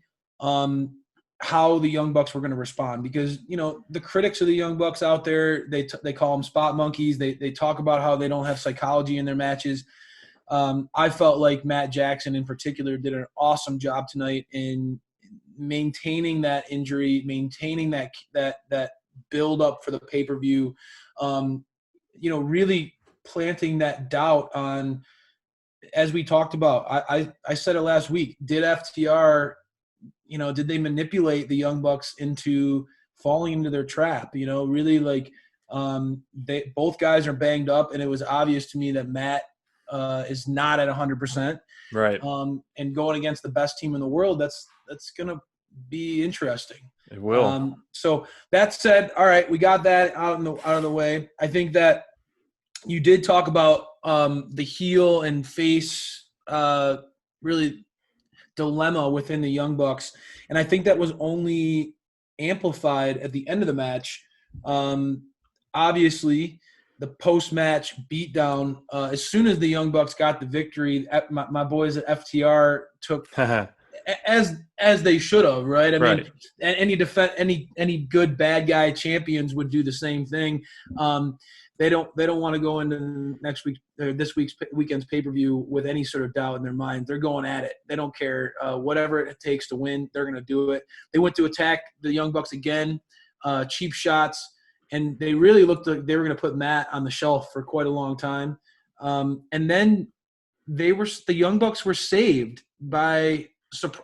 how the Young Bucks were going to respond. Because, the critics of the Young Bucks out there, they call them spot monkeys. They talk about how they don't have psychology in their matches. I felt like Matt Jackson in particular did an awesome job tonight in maintaining that injury, maintaining that build up for the pay-per-view, really planting that doubt on, as we talked about. I said it last week. Did FTR, did they manipulate the Young Bucks into falling into their trap? Really both guys are banged up, and it was obvious to me that Matt is not at 100%. Right. And going against the best team in the world, that's going to be interesting. It will. So that said, all right, we got that out of the way. I think that you did talk about the heel and face really dilemma within the Young Bucks, and I think that was only amplified at the end of the match. Obviously, the post-match beatdown, as soon as the Young Bucks got the victory, my boys at FTR took as they should have, right? I mean, any good bad guy champions would do the same thing. They don't want to go into this weekend's pay-per-view with any sort of doubt in their mind. They're going at it. They don't care whatever it takes to win. They're going to do it. They went to attack the Young Bucks again, cheap shots, and they really looked like they were going to put Matt on the shelf for quite a long time. And then the Young Bucks were saved by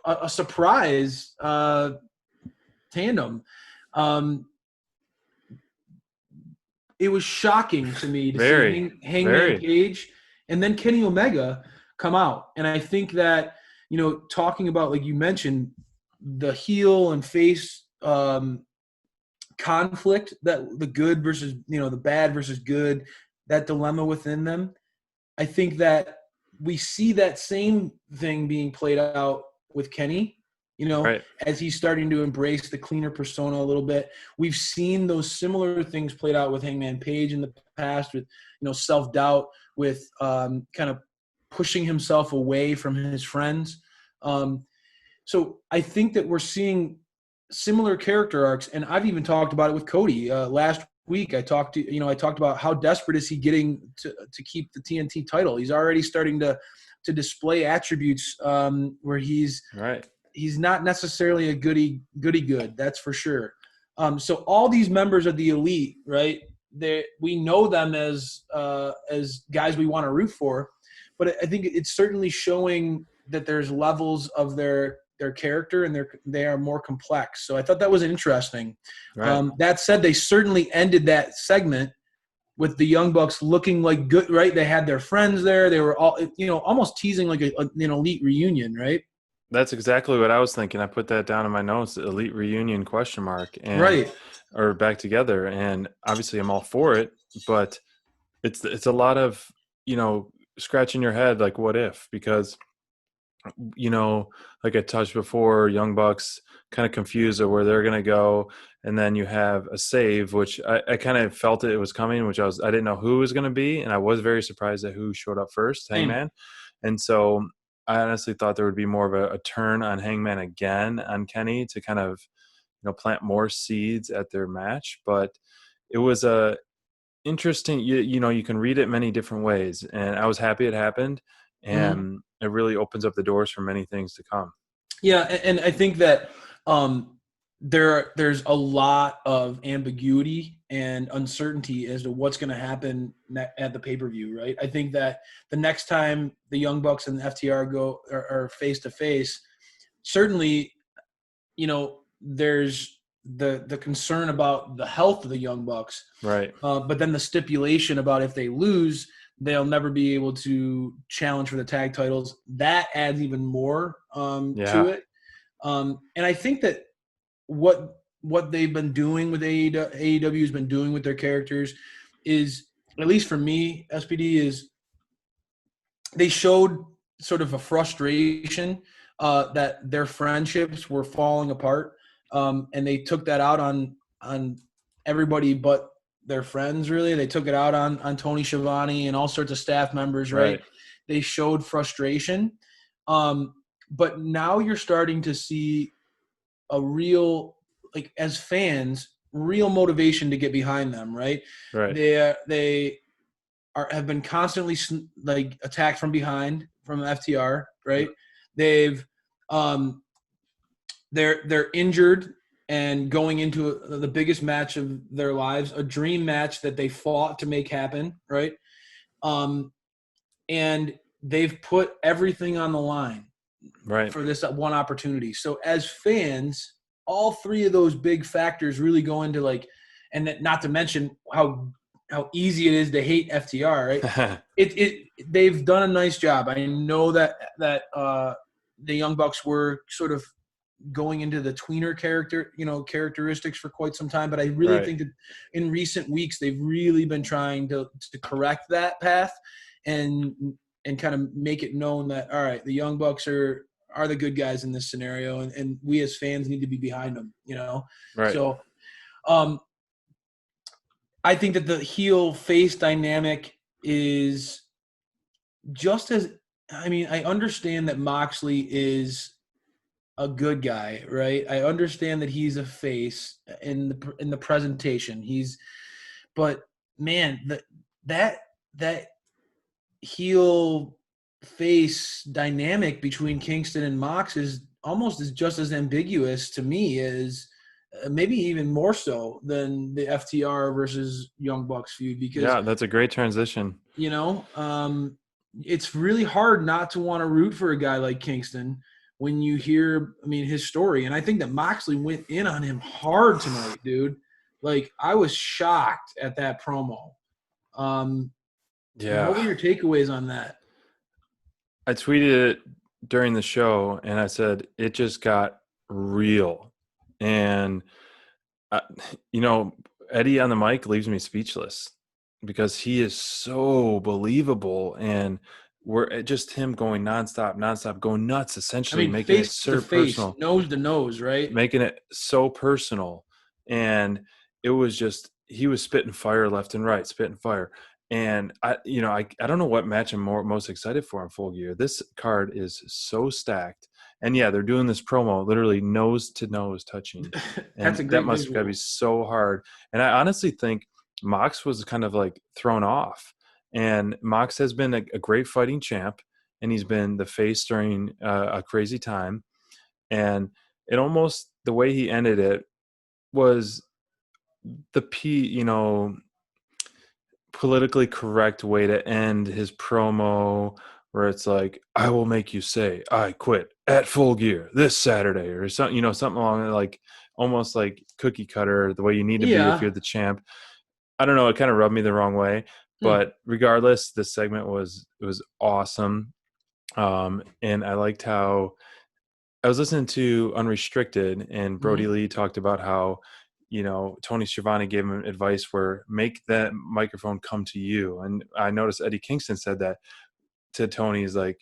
a surprise tandem. It was shocking to me to see Hangman Page and then Kenny Omega come out. And I think that, talking about, like you mentioned, the heel and face conflict, that the good versus, the bad versus good, that dilemma within them, I think that we see that same thing being played out with Kenny. As he's starting to embrace the cleaner persona a little bit. We've seen those similar things played out with Hangman Page in the past with, self-doubt, with kind of pushing himself away from his friends. So I think that we're seeing similar character arcs, and I've even talked about it with Cody. Last week I talked about how desperate is he getting to keep the TNT title. He's already starting to display attributes where he's not necessarily a goody good, that's for sure. So all these members of the elite, right? We know them as guys we want to root for, but I think it's certainly showing that there's levels of their their character, and they are more complex. So I thought that was interesting. Right. That said, they certainly ended that segment with the Young Bucks looking like good, right? They had their friends there. They were all, almost teasing like an elite reunion, right? That's exactly what I was thinking. I put that down in my notes, elite reunion ? And Right. or back together. And obviously I'm all for it, but it's a lot of, scratching your head like what if, because like I touched before, Young Bucks kind of confused of where they're going to go. And then you have a save, which I kind of felt it was coming, which I didn't know who it was going to be. And I was very surprised at who showed up first, Hangman. And so I honestly thought there would be more of a turn on Hangman again on Kenny to kind of, plant more seeds at their match. But it was a interesting, you can read it many different ways. And I was happy it happened. And it really opens up the doors for many things to come. Yeah, and I think that there's a lot of ambiguity and uncertainty as to what's going to happen at the pay-per-view, right? I think that the next time the Young Bucks and the FTR are face to face, certainly, there's the concern about the health of the Young Bucks, right? But then the stipulation about if they lose, they'll never be able to challenge for the tag titles. That adds even more to it. And I think that what they've been doing with AEW has been doing with their characters is, at least for me, SPD, is they showed sort of a frustration that their friendships were falling apart, and they took that out on everybody but their friends. Really, they took it out on Tony Schiavone and all sorts of staff members. Right? They showed frustration, but now you're starting to see a real, like, as fans, real motivation to get behind them. Right? They have been constantly like attacked from behind from FTR. Right? They've they're injured and going into the biggest match of their lives, a dream match that they fought to make happen, right? And they've put everything on the line, for this one opportunity. So as fans, all three of those big factors really go into, like, and not to mention how easy it is to hate FTR, right? They've done a nice job. I know that the Young Bucks were sort of going into the tweener characteristics for quite some time, but I really think that in recent weeks they've really been trying to correct that path and kind of make it known that, all right, the Young Bucks are the good guys in this scenario, and we as fans need to be behind them, So I think that the heel face dynamic is just as, I understand that Moxley is a good guy, right? I understand that he's a face in the presentation. But man, that heel face dynamic between Kingston and Mox is just as ambiguous to me as maybe even more so than the FTR versus Young Bucks feud, because that's a great transition. It's really hard not to want to root for a guy like Kingston when you hear, his story. And I think that Moxley went in on him hard tonight, dude. Like, I was shocked at that promo. What were your takeaways on that? I tweeted it during the show, and I said, it just got real. And, Eddie on the mic leaves me speechless because he is so believable, and we're just him going nonstop, going nuts, essentially making it so personal, nose to nose, right? Making it so personal. And it was just, he was spitting fire left and right, spitting fire. And I don't know what match I'm most excited for in Full Gear. This card is so stacked. And they're doing this promo literally nose to nose touching. And that must gotta be so hard. And I honestly think Mox was kind of like thrown off. And Mox has been a great fighting champ, and he's been the face during a crazy time. And it almost, the way he ended it was the politically correct way to end his promo, where it's like, I will make you say I quit at Full Gear this Saturday, or something, something along like almost like cookie cutter, the way you need to be if Yeah. you're the champ. I don't know, it kind of rubbed me the wrong way, but regardless, this segment was awesome. And I liked how I was listening to Unrestricted, and Brody Lee talked about how, Tony Schiavone gave him advice where make that microphone come to you. And I noticed Eddie Kingston said that to Tony. He's like,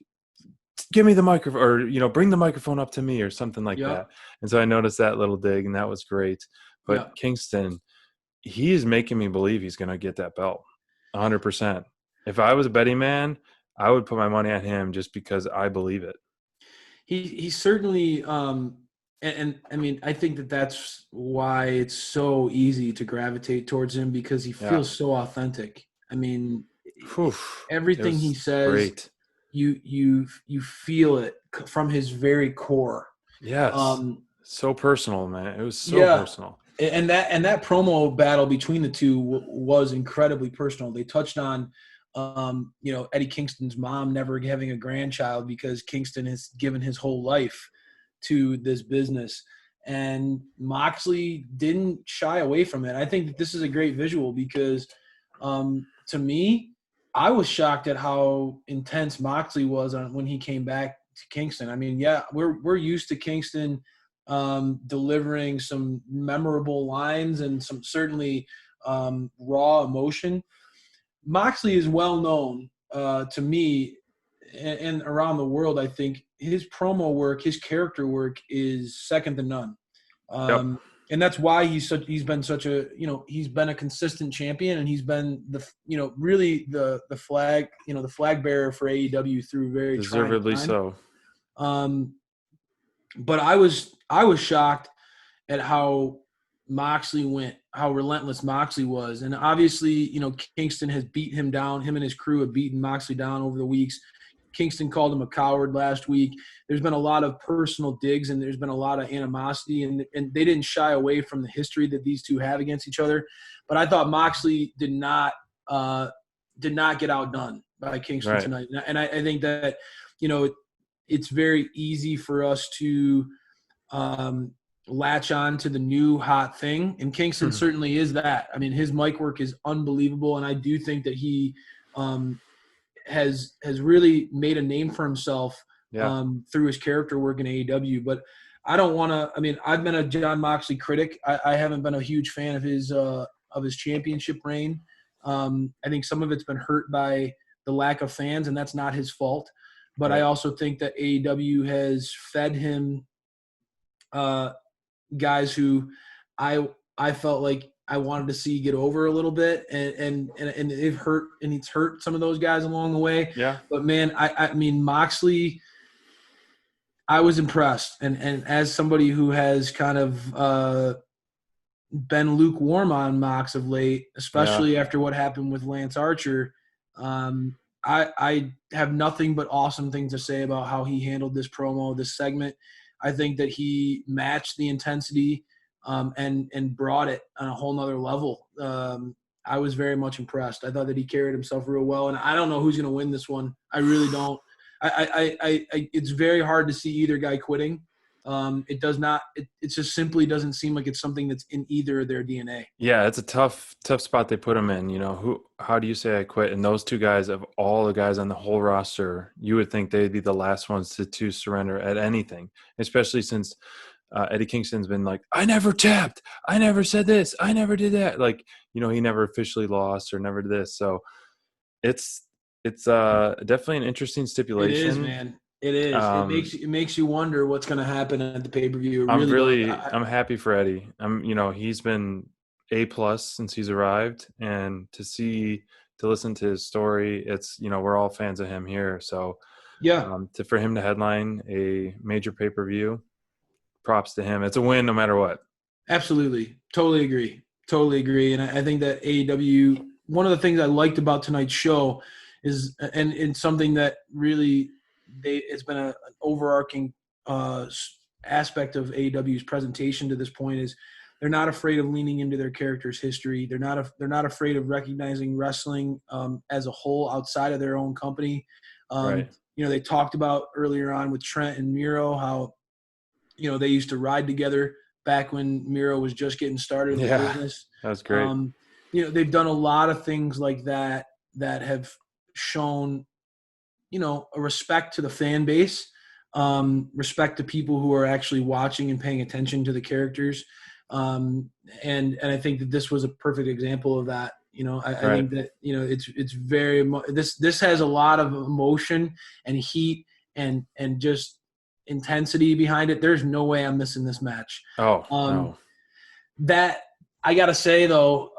give me the microphone, or, bring the microphone up to me, or something like that. And so I noticed that little dig, and that was great. But Kingston, he is making me believe he's going to get that belt 100%. If I was a betting man, I would put my money on him just because I believe it. He certainly and I mean, I think that's why it's so easy to gravitate towards him, because he feels so authentic. I mean, everything he says, great. You feel it from his very core. Yes. So personal, man. It was so personal. And that promo battle between the two was incredibly personal. They touched on Eddie Kingston's mom never having a grandchild because Kingston has given his whole life to this business, and Moxley didn't shy away from it. I think that this is a great visual because to me, I was shocked at how intense Moxley was when he came back to Kingston. I mean, we're used to Kingston delivering some memorable lines and some certainly raw emotion. Moxley is well known to me and around the world. I think his promo work, his character work is second to none. And that's why he's been such a, he's been a consistent champion, and he's been really the flag, the flag bearer for AEW through very deservedly trying time. So. But I was shocked at how Moxley went, how relentless Moxley was. And obviously, Kingston has beat him down. Him and his crew have beaten Moxley down over the weeks. Kingston called him a coward last week. There's been a lot of personal digs, and there's been a lot of animosity, and they didn't shy away from the history that these two have against each other. But I thought Moxley did not get outdone by Kingston tonight. And I think that, it's very easy for us to latch on to the new hot thing. And Kingston certainly is that. I mean, his mic work is unbelievable. And I do think that he has really made a name for himself through his character work in AEW. But I don't want to – I mean, I've been a Jon Moxley critic. I haven't been a huge fan of his championship reign. I think some of it's been hurt by the lack of fans, and that's not his fault. But I also think that AEW has fed him guys who I felt like I wanted to see get over a little bit, and it's hurt some of those guys along the way. Yeah. But man, I mean, Moxley, I was impressed, and as somebody who has kind of been lukewarm on Mox of late, especially after what happened with Lance Archer, I have nothing but awesome things to say about how he handled this promo, this segment. I think that he matched the intensity and brought it on a whole nother level. I was very much impressed. I thought that he carried himself real well, and I don't know who's going to win this one. I really don't. It's very hard to see either guy quitting. It does not. It just simply doesn't seem like it's something that's in either of their DNA. Yeah, it's a tough spot they put him in. How do you say I quit? And those two guys, of all the guys on the whole roster, you would think they'd be the last ones to surrender at anything, especially since Eddie Kingston's been like, I never tapped, I never said this, I never did that. Like, he never officially lost or never did this. So it's definitely an interesting stipulation. It is, man. It is. It makes you wonder what's going to happen at the pay-per-view. I'm happy for Eddie. He's been A+ since he's arrived, and to listen to his story, it's, we're all fans of him here. So for him to headline a major pay-per-view, props to him. It's a win no matter what. Absolutely. Totally agree. And I think that AEW, one of the things I liked about tonight's show is, and something that really it's been an overarching aspect of AEW's presentation to this point, is they're not afraid of leaning into their character's history. They're not afraid of recognizing wrestling as a whole outside of their own company. They talked about earlier on with Trent and Miro how, they used to ride together back when Miro was just getting started in the business. That was great. They've done a lot of things like that have shown, a respect to the fan base, respect to people who are actually watching and paying attention to the characters. And I think that this was a perfect example of that. I think that, it's very this has a lot of emotion and heat and just intensity behind it. There's no way I'm missing this match. No. That I gotta say though,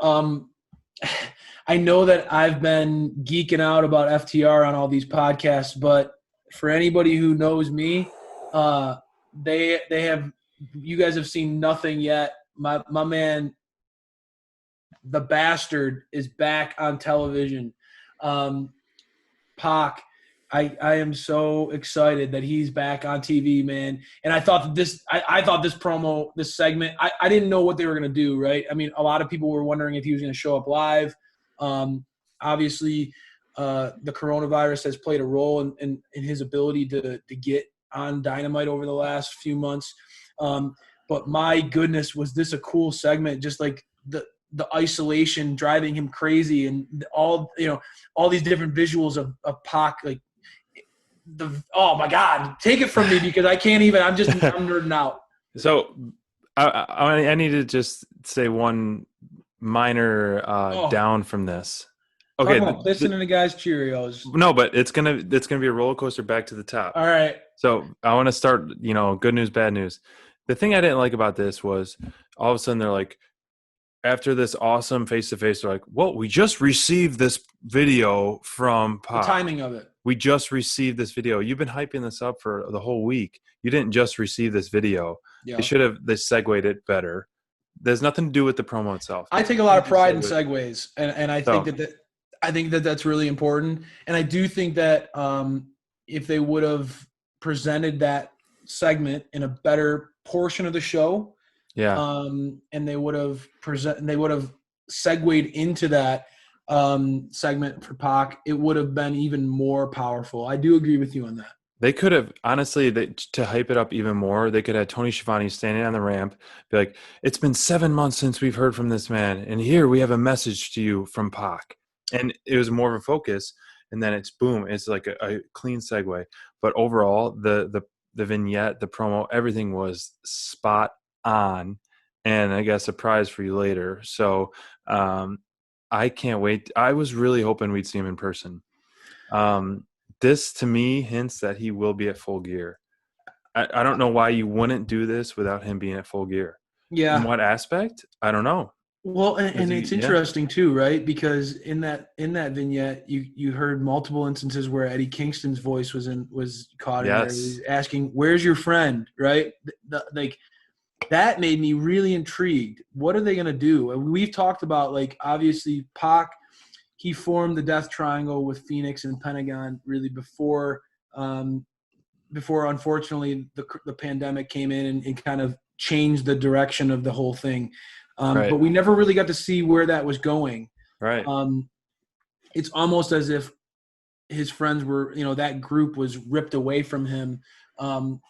I know that I've been geeking out about FTR on all these podcasts, but for anybody who knows me, they have, you guys have seen nothing yet. My man, the Bastard, is back on television. Pac, I am so excited that he's back on TV, man. And I thought that this promo, this segment, I didn't know what they were going to do, right? I mean, a lot of people were wondering if he was going to show up live. Obviously, the coronavirus has played a role in his ability to get on Dynamite over the last few months. But my goodness, was this a cool segment? Just like the isolation driving him crazy, and all these different visuals of Pac, like oh my God, take it from me because I can't even. I'm nerding out. So I need to just say one minor down from this. Okay, listening to guys Cheerios. No, but it's gonna be a roller coaster back to the top. All right. So I want to start. Good news, bad news. The thing I didn't like about this was all of a sudden they're like, after this awesome face-to-face, they're like, well, we just received this video from Pac. The timing of it. We just received this video. You've been hyping this up for the whole week. You didn't just receive this video. Yeah. They segued it better. There's nothing to do with the promo itself. I take a lot of pride in segues, and I think that that's really important. And I do think that if they would have presented that segment in a better portion of the show, and they would have segued into that segment for Pac, it would have been even more powerful. I do agree with you on that. They could have, honestly, to hype it up even more, they could have Tony Schiavone standing on the ramp, be like, it's been 7 months since we've heard from this man, and here we have a message to you from Pac. And it was more of a focus, and then it's boom, it's like a clean segue. But overall, the vignette, the promo, everything was spot on, and I guess a prize for you later. So I can't wait. I was really hoping we'd see him in person. This, to me, hints that he will be at Full Gear. I don't know why you wouldn't do this without him being at Full Gear. Yeah. In what aspect? I don't know. Well, and it's interesting too, right? Because in that vignette, you heard multiple instances where Eddie Kingston's voice was caught in there. He was asking, "Where's your friend?" Right? Like that made me really intrigued. What are they going to do? And we've talked about, like, obviously Pac. He formed the Death Triangle with Phoenix and Pentagon really before unfortunately the pandemic came in and kind of changed the direction of the whole thing. Right. But we never really got to see where that was going. Right. It's almost as if his friends were, that group was ripped away from him. And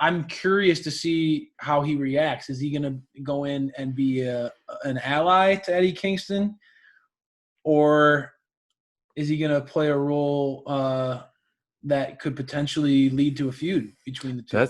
I'm curious to see how he reacts. Is he going to go in and be an ally to Eddie Kingston? Or is he going to play a role that could potentially lead to a feud between the two? I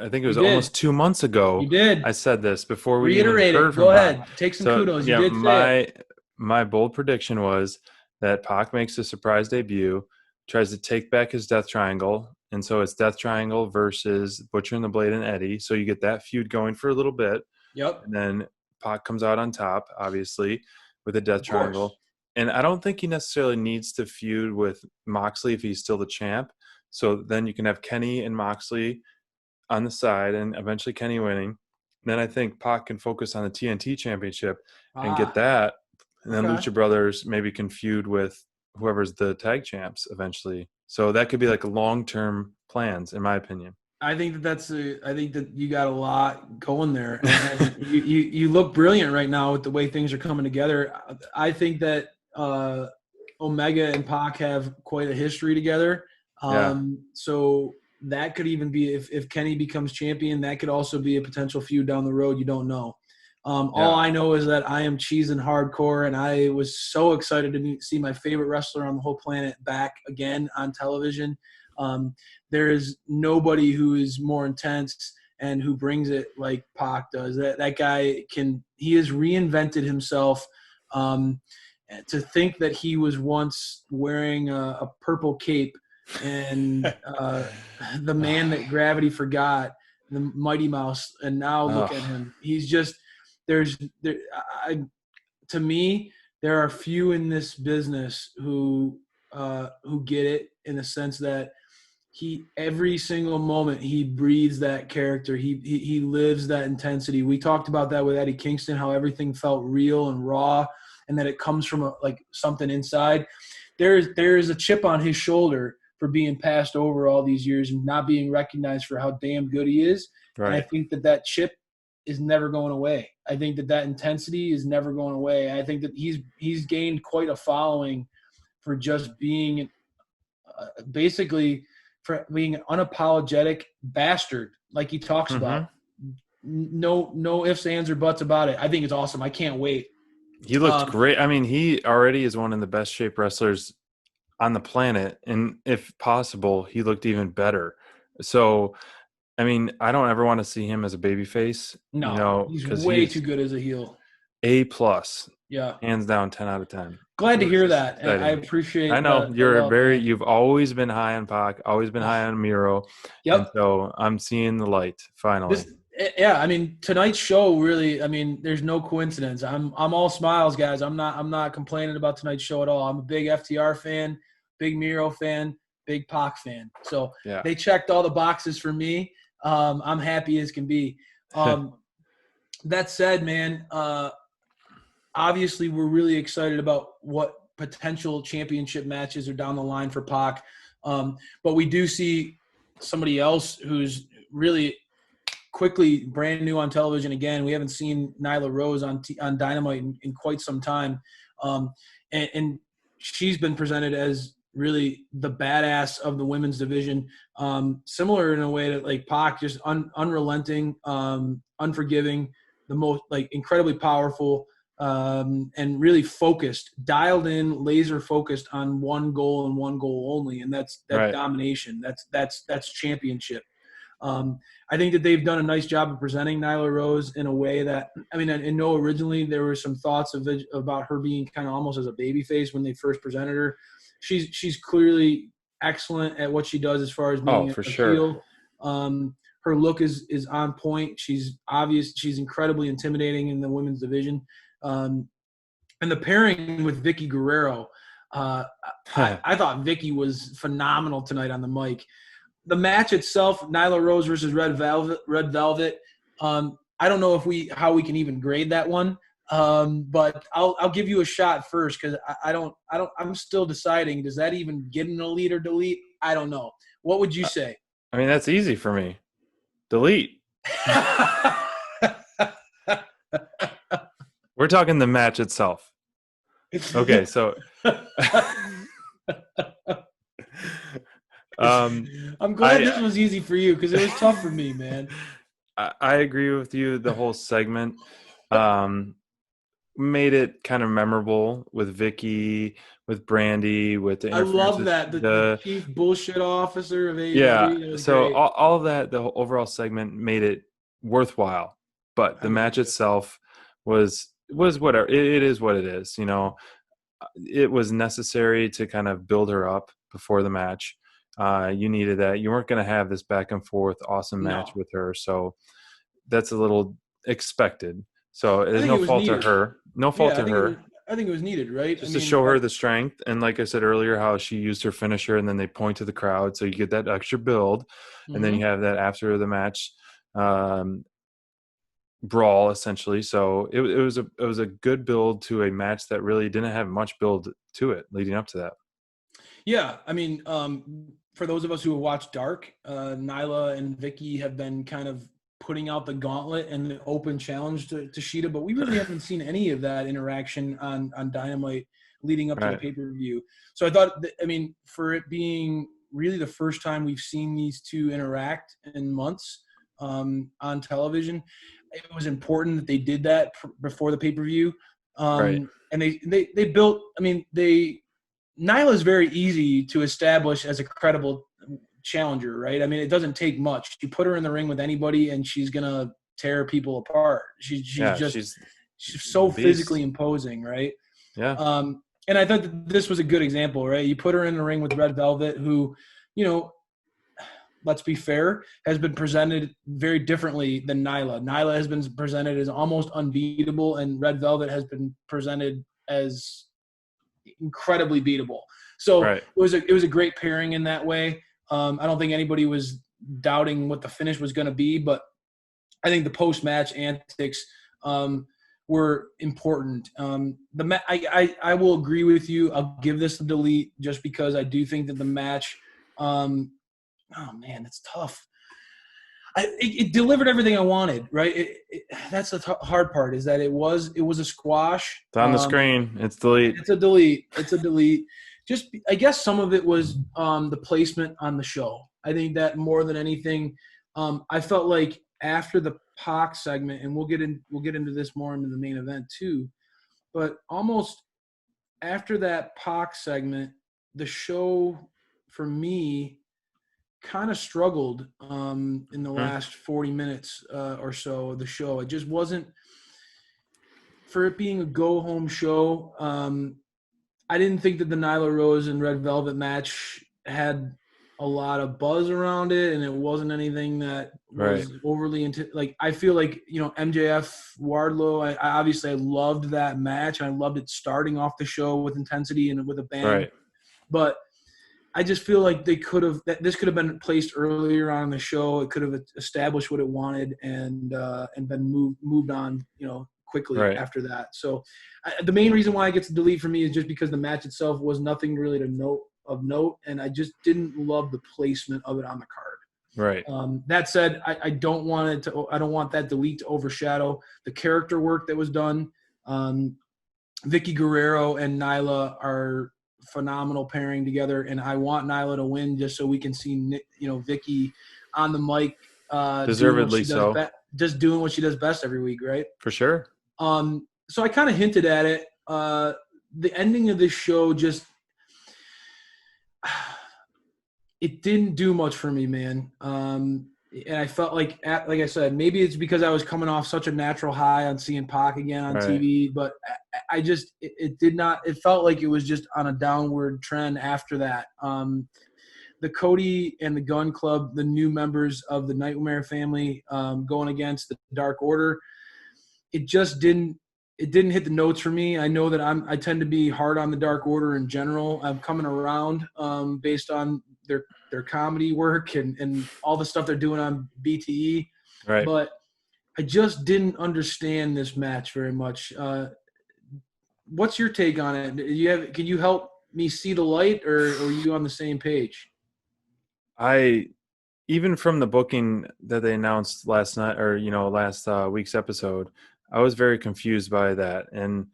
think it was almost 2 months ago. You did. I said this before we reiterate even heard it. from Go Pac. ahead. Take some kudos. You did say it. My bold prediction was that Pac makes a surprise debut, tries to take back his Death Triangle, and so it's Death Triangle versus Butcher and the Blade and Eddie. So you get that feud going for a little bit. Yep. And then Pac comes out on top, obviously, with a Death Triangle. And I don't think he necessarily needs to feud with Moxley if he's still the champ. So then you can have Kenny and Moxley on the side and eventually Kenny winning. And then I think Pac can focus on the TNT championship and get that. And then Lucha Brothers maybe can feud with whoever's the tag champs eventually. So that could be like long-term plans, in my opinion. I think that you got a lot going there. And you look brilliant right now with the way things are coming together. I think that Omega and Pac have quite a history together. Yeah. So that could even be if Kenny becomes champion, that could also be a potential feud down the road. You don't know. All I know is that I am cheesing hardcore, and I was so excited to see my favorite wrestler on the whole planet back again on television. There is nobody who is more intense and who brings it like Pac does. That guy he has reinvented himself. To think that he was once wearing a purple cape and the man that gravity forgot, the Mighty Mouse, and now look at him. He's just to me, there are few in this business who get it, in the sense that every single moment he breathes that character. He lives that intensity. We talked about that with Eddie Kingston, how everything felt real and raw, and that it comes from something inside. There is a chip on his shoulder for being passed over all these years and not being recognized for how damn good he is. Right. And I think that chip is never going away. I think that intensity is never going away. I think that he's gained quite a following for just being basically for being an unapologetic bastard, like he talks about. No ifs, ands, or buts about it. I think it's awesome. I can't wait. He looked great. I mean, he already is one of the best shaped wrestlers on the planet, and if possible, he looked even better. So, I mean, I don't ever want to see him as a babyface. No, he's way too good as a heel. A+. Yeah, hands down, 10 out of 10. Glad to hear that. And I appreciate. I know you've always been high on Pac, always been high on Miro. Yep. And so I'm seeing the light finally. I mean, tonight's show really. I mean, there's no coincidence. I'm all smiles, guys. I'm not complaining about tonight's show at all. I'm a big FTR fan, big Miro fan, big Pac fan. So they checked all the boxes for me. I'm happy as can be. That said, man, obviously we're really excited about what potential championship matches are down the line for Pac. But we do see somebody else who's really quickly brand new on television again. We haven't seen Nyla Rose on Dynamite in quite some time. And she's been presented as really the badass of the women's division, similar in a way that like Pac, just unrelenting, unforgiving, the most incredibly powerful, and really focused, dialed in, laser focused on one goal and one goal only. And that's domination. That's championship. I think that they've done a nice job of presenting Nyla Rose in a way that, I mean, I know originally there were some thoughts about her being kind of almost as a babyface when they first presented her. She's clearly excellent at what she does as far as being a heel. Her look is on point. She's obvious. She's incredibly intimidating in the women's division. And the pairing with Vicky Guerrero, I thought Vicky was phenomenal tonight on the mic. The match itself, Nyla Rose versus Red Velvet. I don't know how we can even grade that one. But I'll give you a shot first, because I'm still deciding, does that even get an elite or delete? I don't know. What would you say? I mean, that's easy for me. Delete. We're talking the match itself. Okay, so I'm glad this was easy for you, because it was tough for me, man. I agree with you. The whole segment made it kind of memorable with Vicky, with Brandy, with the. I love that the chief bullshit officer of AEW. Yeah, so all of that, the whole overall segment made it worthwhile. But the match itself was whatever. It is what it is. You know, it was necessary to kind of build her up before the match. You needed that. You weren't going to have this back and forth awesome match with her, so that's a little expected. So there's no fault to her. No fault to her. I think it was needed, right? Just to show her the strength, and like I said earlier, how she used her finisher, and then they point to the crowd, so you get that extra build, and then you have that after the match brawl, essentially. So it was a good build to a match that really didn't have much build to it leading up to that. Yeah, I mean, for those of us who have watched Dark, Nyla and Vicky have been kind of putting out the gauntlet and the open challenge to Shida, but we really haven't seen any of that interaction on Dynamite leading up to the Right. pay-per-view. So I thought, for it being really the first time we've seen these two interact in months on television, it was important that they did that before the pay-per-view. Right. And they built, Nyla is very easy to establish as a credible challenger, right? I mean, it doesn't take much. You put her in the ring with anybody and she's going to tear people apart. She's so physically imposing, right? Yeah. And I thought that this was a good example, right? You put her in the ring with Red Velvet, who, let's be fair, has been presented very differently than Nyla. Nyla has been presented as almost unbeatable, and Red Velvet has been presented as incredibly beatable. So Right. it was a great pairing in that way. I don't think anybody was doubting what the finish was going to be, but I think the post-match antics were important. I will agree with you. I'll give this a delete just because I do think that the match oh man, it's tough. It delivered everything I wanted, right? That's the hard part, is that it was a squash. It's on the screen. It's delete. It's a delete. Just, I guess some of it was the placement on the show. I think that more than anything, I felt like after the Pac segment, and we'll get into this more into the main event too, but almost after that Pac segment, the show for me kind of struggled in the last 40 minutes or so of the show. It just wasn't, for it being a go-home show, I didn't think that the Nyla Rose and Red Velvet match had a lot of buzz around it, and it wasn't anything that was overly I feel like, MJF Wardlow, I loved that match, and I loved it starting off the show with intensity and with a bang. Right. But I just feel like this could have been placed earlier on in the show. It could have established what it wanted and been moved on, quickly after that. So the main reason why it gets a delete for me is just because the match itself was nothing really of note, and I just didn't love the placement of it on the card. Right. That said, I don't want that delete to overshadow the character work that was done. Vicky Guerrero and Nyla are phenomenal pairing together, and I want Nyla to win just so we can see Vicky on the mic, deservedly so, just doing what she does best every week, right? For sure. So I kind of hinted at it. The ending of this show just it didn't do much for me, man. And I felt like I said, maybe it's because I was coming off such a natural high on seeing Pac again on TV, but I just it did not. It felt like it was just on a downward trend after that. The Cody and the Gun Club, the new members of the Nightmare family, going against the Dark Order, it just didn't. It didn't hit the notes for me. I know that I tend to be hard on the Dark Order in general. I'm coming around based on their comedy work and all the stuff they're doing on BTE. Right. But I just didn't understand this match very much. What's your take on it? Can you help me see the light, or are you on the same page? Even from the booking that they announced last night, or last week's episode, I was very confused by that. And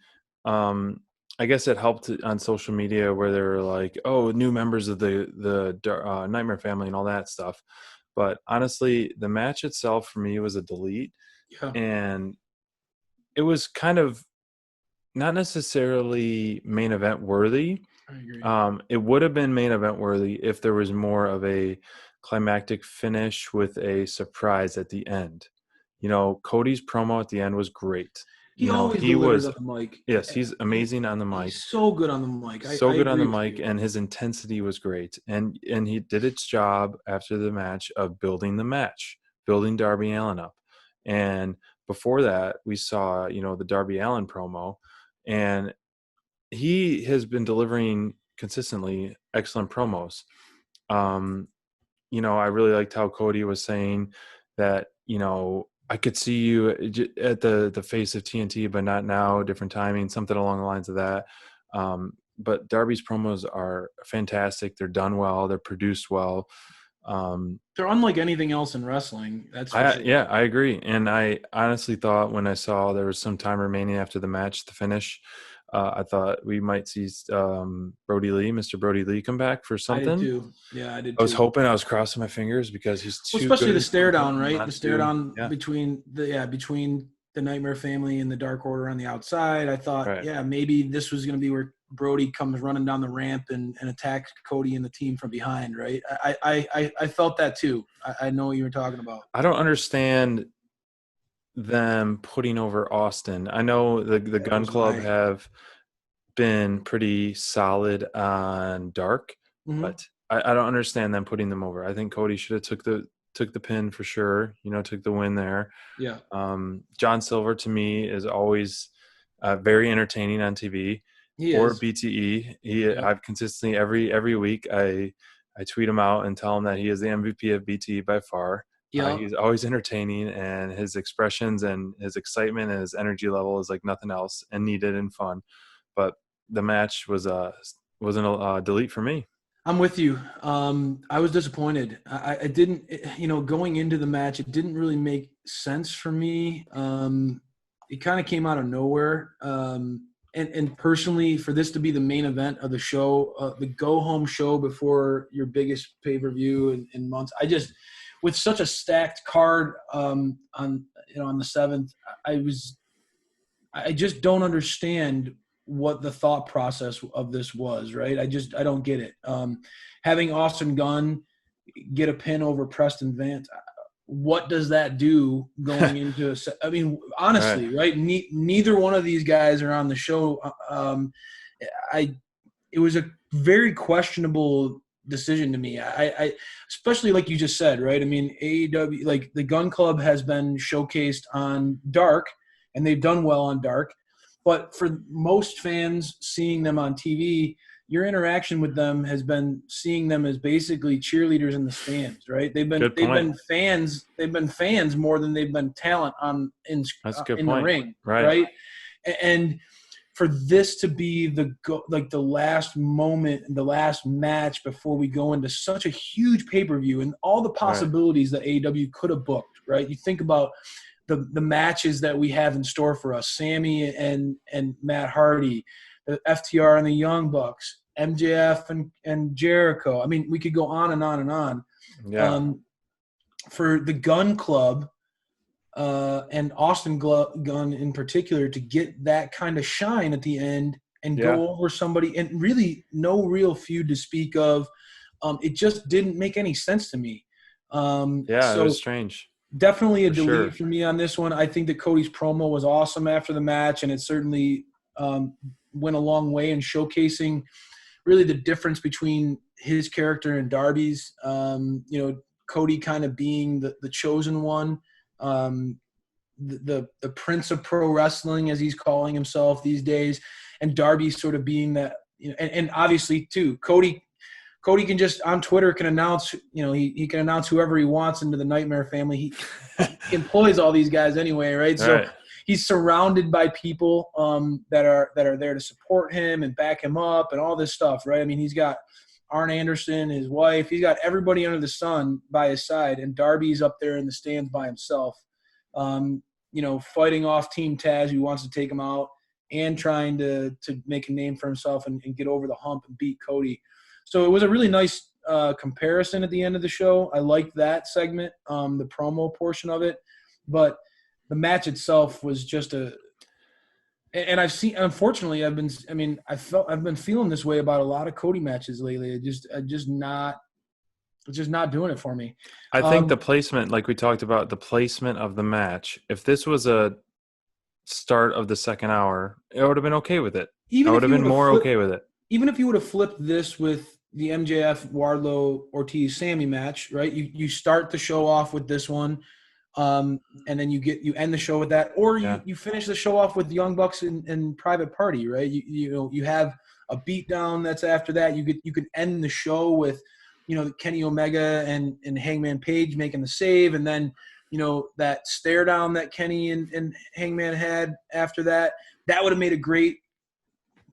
I guess it helped on social media where they were like, oh, new members of the Nightmare family and all that stuff. But honestly, the match itself for me was a delete. Yeah. And it was kind of not necessarily main event worthy. I agree. It would have been main event worthy if there was more of a climactic finish with a surprise at the end. Cody's promo at the end was great. He delivers on the mic. Yes, he's amazing on the mic. He's so good on the mic. So good on the mic, and his intensity was great. And he did its job after the match of building the match, building Darby Allin up. And before that, we saw, the Darby Allin promo, and he has been delivering consistently excellent promos. I really liked how Cody was saying that, I could see you at the face of TNT, but not now, different timing, something along the lines of that. But Darby's promos are fantastic. They're done well. They're produced well. They're unlike anything else in wrestling. That's for sure. Yeah, I agree. And I honestly thought when I saw there was some time remaining after the match, the finish, I thought we might see Mr. Brody Lee come back for I did something. too. Yeah, I did I was too. hoping, I was crossing my fingers because he's Well, too especially good the in stare front down, right? not The stare to- down yeah, between the Nightmare Family and the Dark Order on the outside. I thought, right. maybe this was going to be where Brody comes running down the ramp and attacks Cody and the team from behind, right? I felt that too. I know what you were talking about. I don't understand them putting over Austin. I know the Gun Club have been pretty solid on Dark, but I don't understand them putting them over. I think Cody should have took the pin for sure. Took the win there. Yeah. John Silver to me is always very entertaining on TV or BTE. I've consistently every week I tweet him out and tell him that he is the MVP of BTE by far. Yeah. He's always entertaining, and his expressions and his excitement and his energy level is like nothing else, and needed and fun. But the match wasn't a delete for me. I'm with you. I was disappointed. I didn't, going into the match, it didn't really make sense for me. It kind of came out of nowhere. And personally, for this to be the main event of the show, the go-home show before your biggest pay-per-view in months, with such a stacked card on the 7th, I just don't understand what the thought process of this was, right? I don't get it. Having Austin Gunn get a pin over Preston Vance, what does that do going into – I mean, honestly, right? Neither one of these guys are on the show. It was a very questionable decision to me. I especially like you just said, right? I mean, AEW, like the Gun Club has been showcased on Dark, and they've done well on Dark. But for most fans seeing them on TV, your interaction with them has been seeing them as basically cheerleaders in the stands, right? They've been fans more than they've been talent in the ring, right? And for this to be the last moment, the last match before we go into such a huge pay-per-view and all the possibilities that AEW could have booked, right? You think about the matches that we have in store for us, Sammy and Matt Hardy, the FTR and the Young Bucks, MJF and Jericho. I mean, we could go on and on and on. Yeah. For the Gun Club and Austin Gunn in particular to get that kind of shine at the end and go over somebody and really no real feud to speak of, it just didn't make any sense to me. It was strange. Definitely a delete for me on this one. I think that Cody's promo was awesome after the match, and it certainly went a long way in showcasing really the difference between his character and Darby's. Cody kind of being the chosen one, the prince of pro wrestling, as he's calling himself these days, and Darby sort of being that. And obviously too, Cody can just on Twitter can announce, he can announce whoever he wants into the Nightmare Family. He employs all these guys anyway, right? So he's surrounded by people that are there to support him and back him up and all this stuff, right? I mean, he's got Arn Anderson, his wife. He's got everybody under the sun by his side, and Darby's up there in the stands by himself, fighting off Team Taz, who wants to take him out, and trying to make a name for himself and get over the hump and beat Cody. So it was a really nice comparison at the end of the show. I liked that segment, the promo portion of it, but the match itself was just and I've seen, unfortunately, I've been feeling this way about a lot of Cody matches lately. It's just not doing it for me. I think the placement, like we talked about, the placement of the match, if this was a start of the second hour, I would have been okay with it. I would have been more okay with it. Even if you would have flipped this with the MJF, Wardlow, Ortiz, Sammy match, right? You start the show off with this one, and then you end the show with that, or you finish the show off with the Young Bucks and Private Party, right? You have a beatdown that's after that. You could end the show with, Kenny Omega and Hangman Page making the save, and then that stare down that Kenny and Hangman had after that. That would have made a great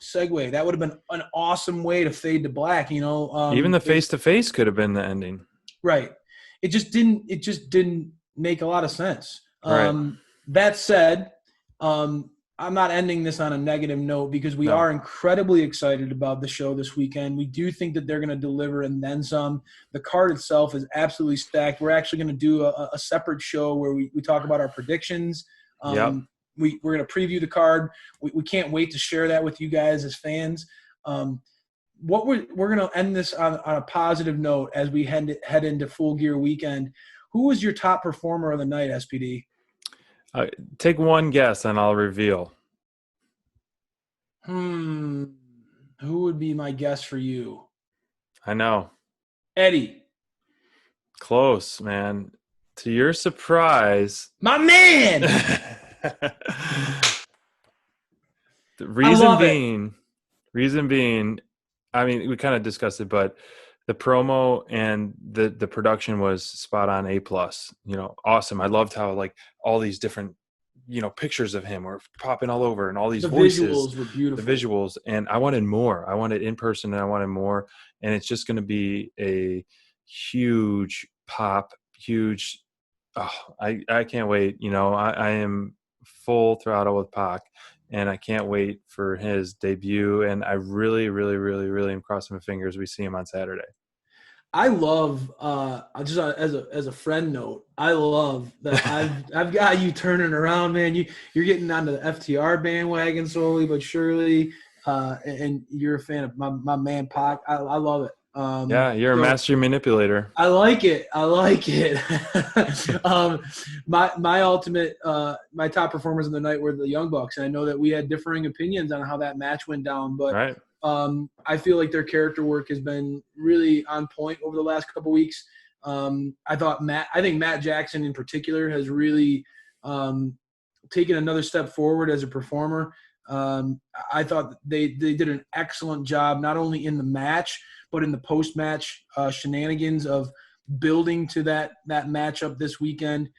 segue. That would have been an awesome way to fade to black. Even the face-to-face could have been the ending. Right. It just didn't make a lot of sense. Right. That said, I'm not ending this on a negative note because we No. are incredibly excited about the show this weekend. We do think that they're going to deliver and then some. The card itself is absolutely stacked. We're actually going to do a separate show where we talk about our predictions. Yep. We're going to preview the card. We can't wait to share that with you guys as fans. What we're going to end this on a positive note as we head into Full Gear weekend. Who was your top performer of the night, SPD? Take one guess and I'll reveal. Who would be my guess for you? I know. Eddie. Close, man. To your surprise. My man! The reason being, I mean, we kind of discussed it, but the promo and the production was spot on, A+. Awesome. I loved how like all these different, pictures of him were popping all over and all these voices. The visuals were beautiful. The visuals, and I wanted more. I wanted in person, and I wanted more. And it's just going to be a huge pop, huge. Oh, I can't wait. I am full throttle with Pac, and I can't wait for his debut. And I really, really, really, really am crossing my fingers we see him on Saturday. I love just as a friend note. I love that I've got you turning around, man. You're getting onto the FTR bandwagon slowly but surely, and you're a fan of my man Pac. I love it. Yeah, you're a master manipulator. I like it. My ultimate, my top performers of the night were the Young Bucks, and I know that we had differing opinions on how that match went down, but. Right. I feel like their character work has been really on point over the last couple weeks. I think Matt Jackson in particular has really taken another step forward as a performer. I thought they did an excellent job, not only in the match, but in the post-match shenanigans of building to that matchup this weekend.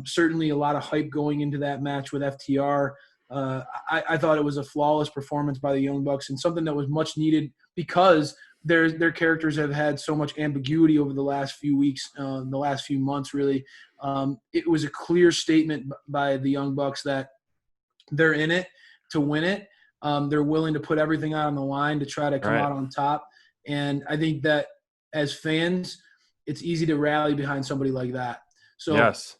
Certainly a lot of hype going into that match with FTR. I thought it was a flawless performance by the Young Bucks and something that was much needed because their characters have had so much ambiguity over the last few weeks, the last few months, really. It was a clear statement by the Young Bucks that they're in it to win it. They're willing to put everything out on the line to try to come out on top. And I think that as fans, it's easy to rally behind somebody like that. So, yes.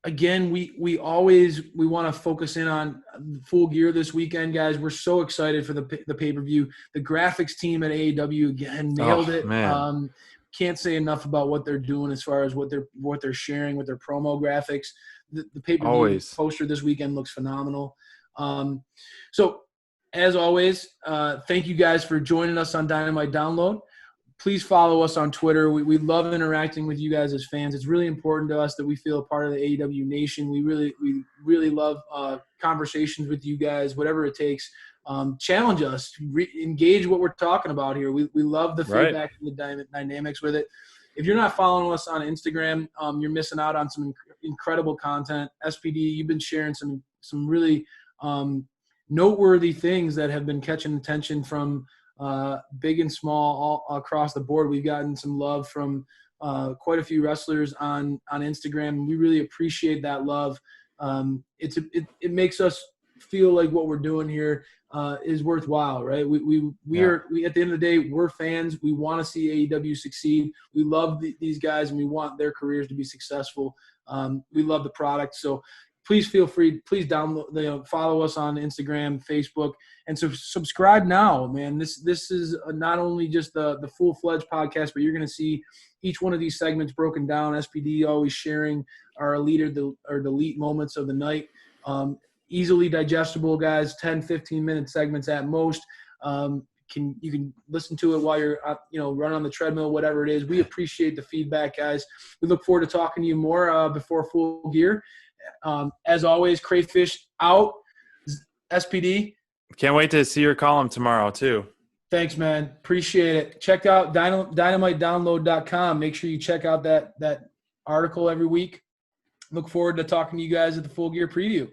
Again, we want to focus in on Full Gear this weekend, guys. We're so excited for the pay-per-view. The graphics team at AEW again nailed it. Man. Can't say enough about what they're doing as far as what they're sharing with their promo graphics. The pay-per-view poster this weekend looks phenomenal. So as always, thank you guys for joining us on Dynamite Download. Please follow us on Twitter. We love interacting with you guys as fans. It's really important to us that we feel a part of the AEW Nation. We really love conversations with you guys, whatever it takes. Challenge us, engage what we're talking about here. We love the feedback and the dynamics with it. If you're not following us on Instagram, you're missing out on some incredible content. SPD, you've been sharing some really noteworthy things that have been catching attention from big and small all across the board. We've gotten some love from quite a few wrestlers on Instagram. We really appreciate that love. It makes us feel like what we're doing here is worthwhile, right? We are at the end of the day, we're fans. We want to see AEW succeed. We love these guys and we want their careers to be successful. We love the product. So please feel free. Please download, follow us on Instagram, Facebook, and subscribe now, man. This is not only just the full-fledged podcast, but you're going to see each one of these segments broken down. SPD always sharing our elite or delete moments of the night. Easily digestible, guys. 10, 15-minute segments at most. You can listen to it while you're running on the treadmill, whatever it is. We appreciate the feedback, guys. We look forward to talking to you more before Full Gear. As always, Crayfish out. SPD. Can't wait to see your column tomorrow, too. Thanks, man. Appreciate it. Check out dynamitedownload.com. Make sure you check out that article every week. Look forward to talking to you guys at the Full Gear preview.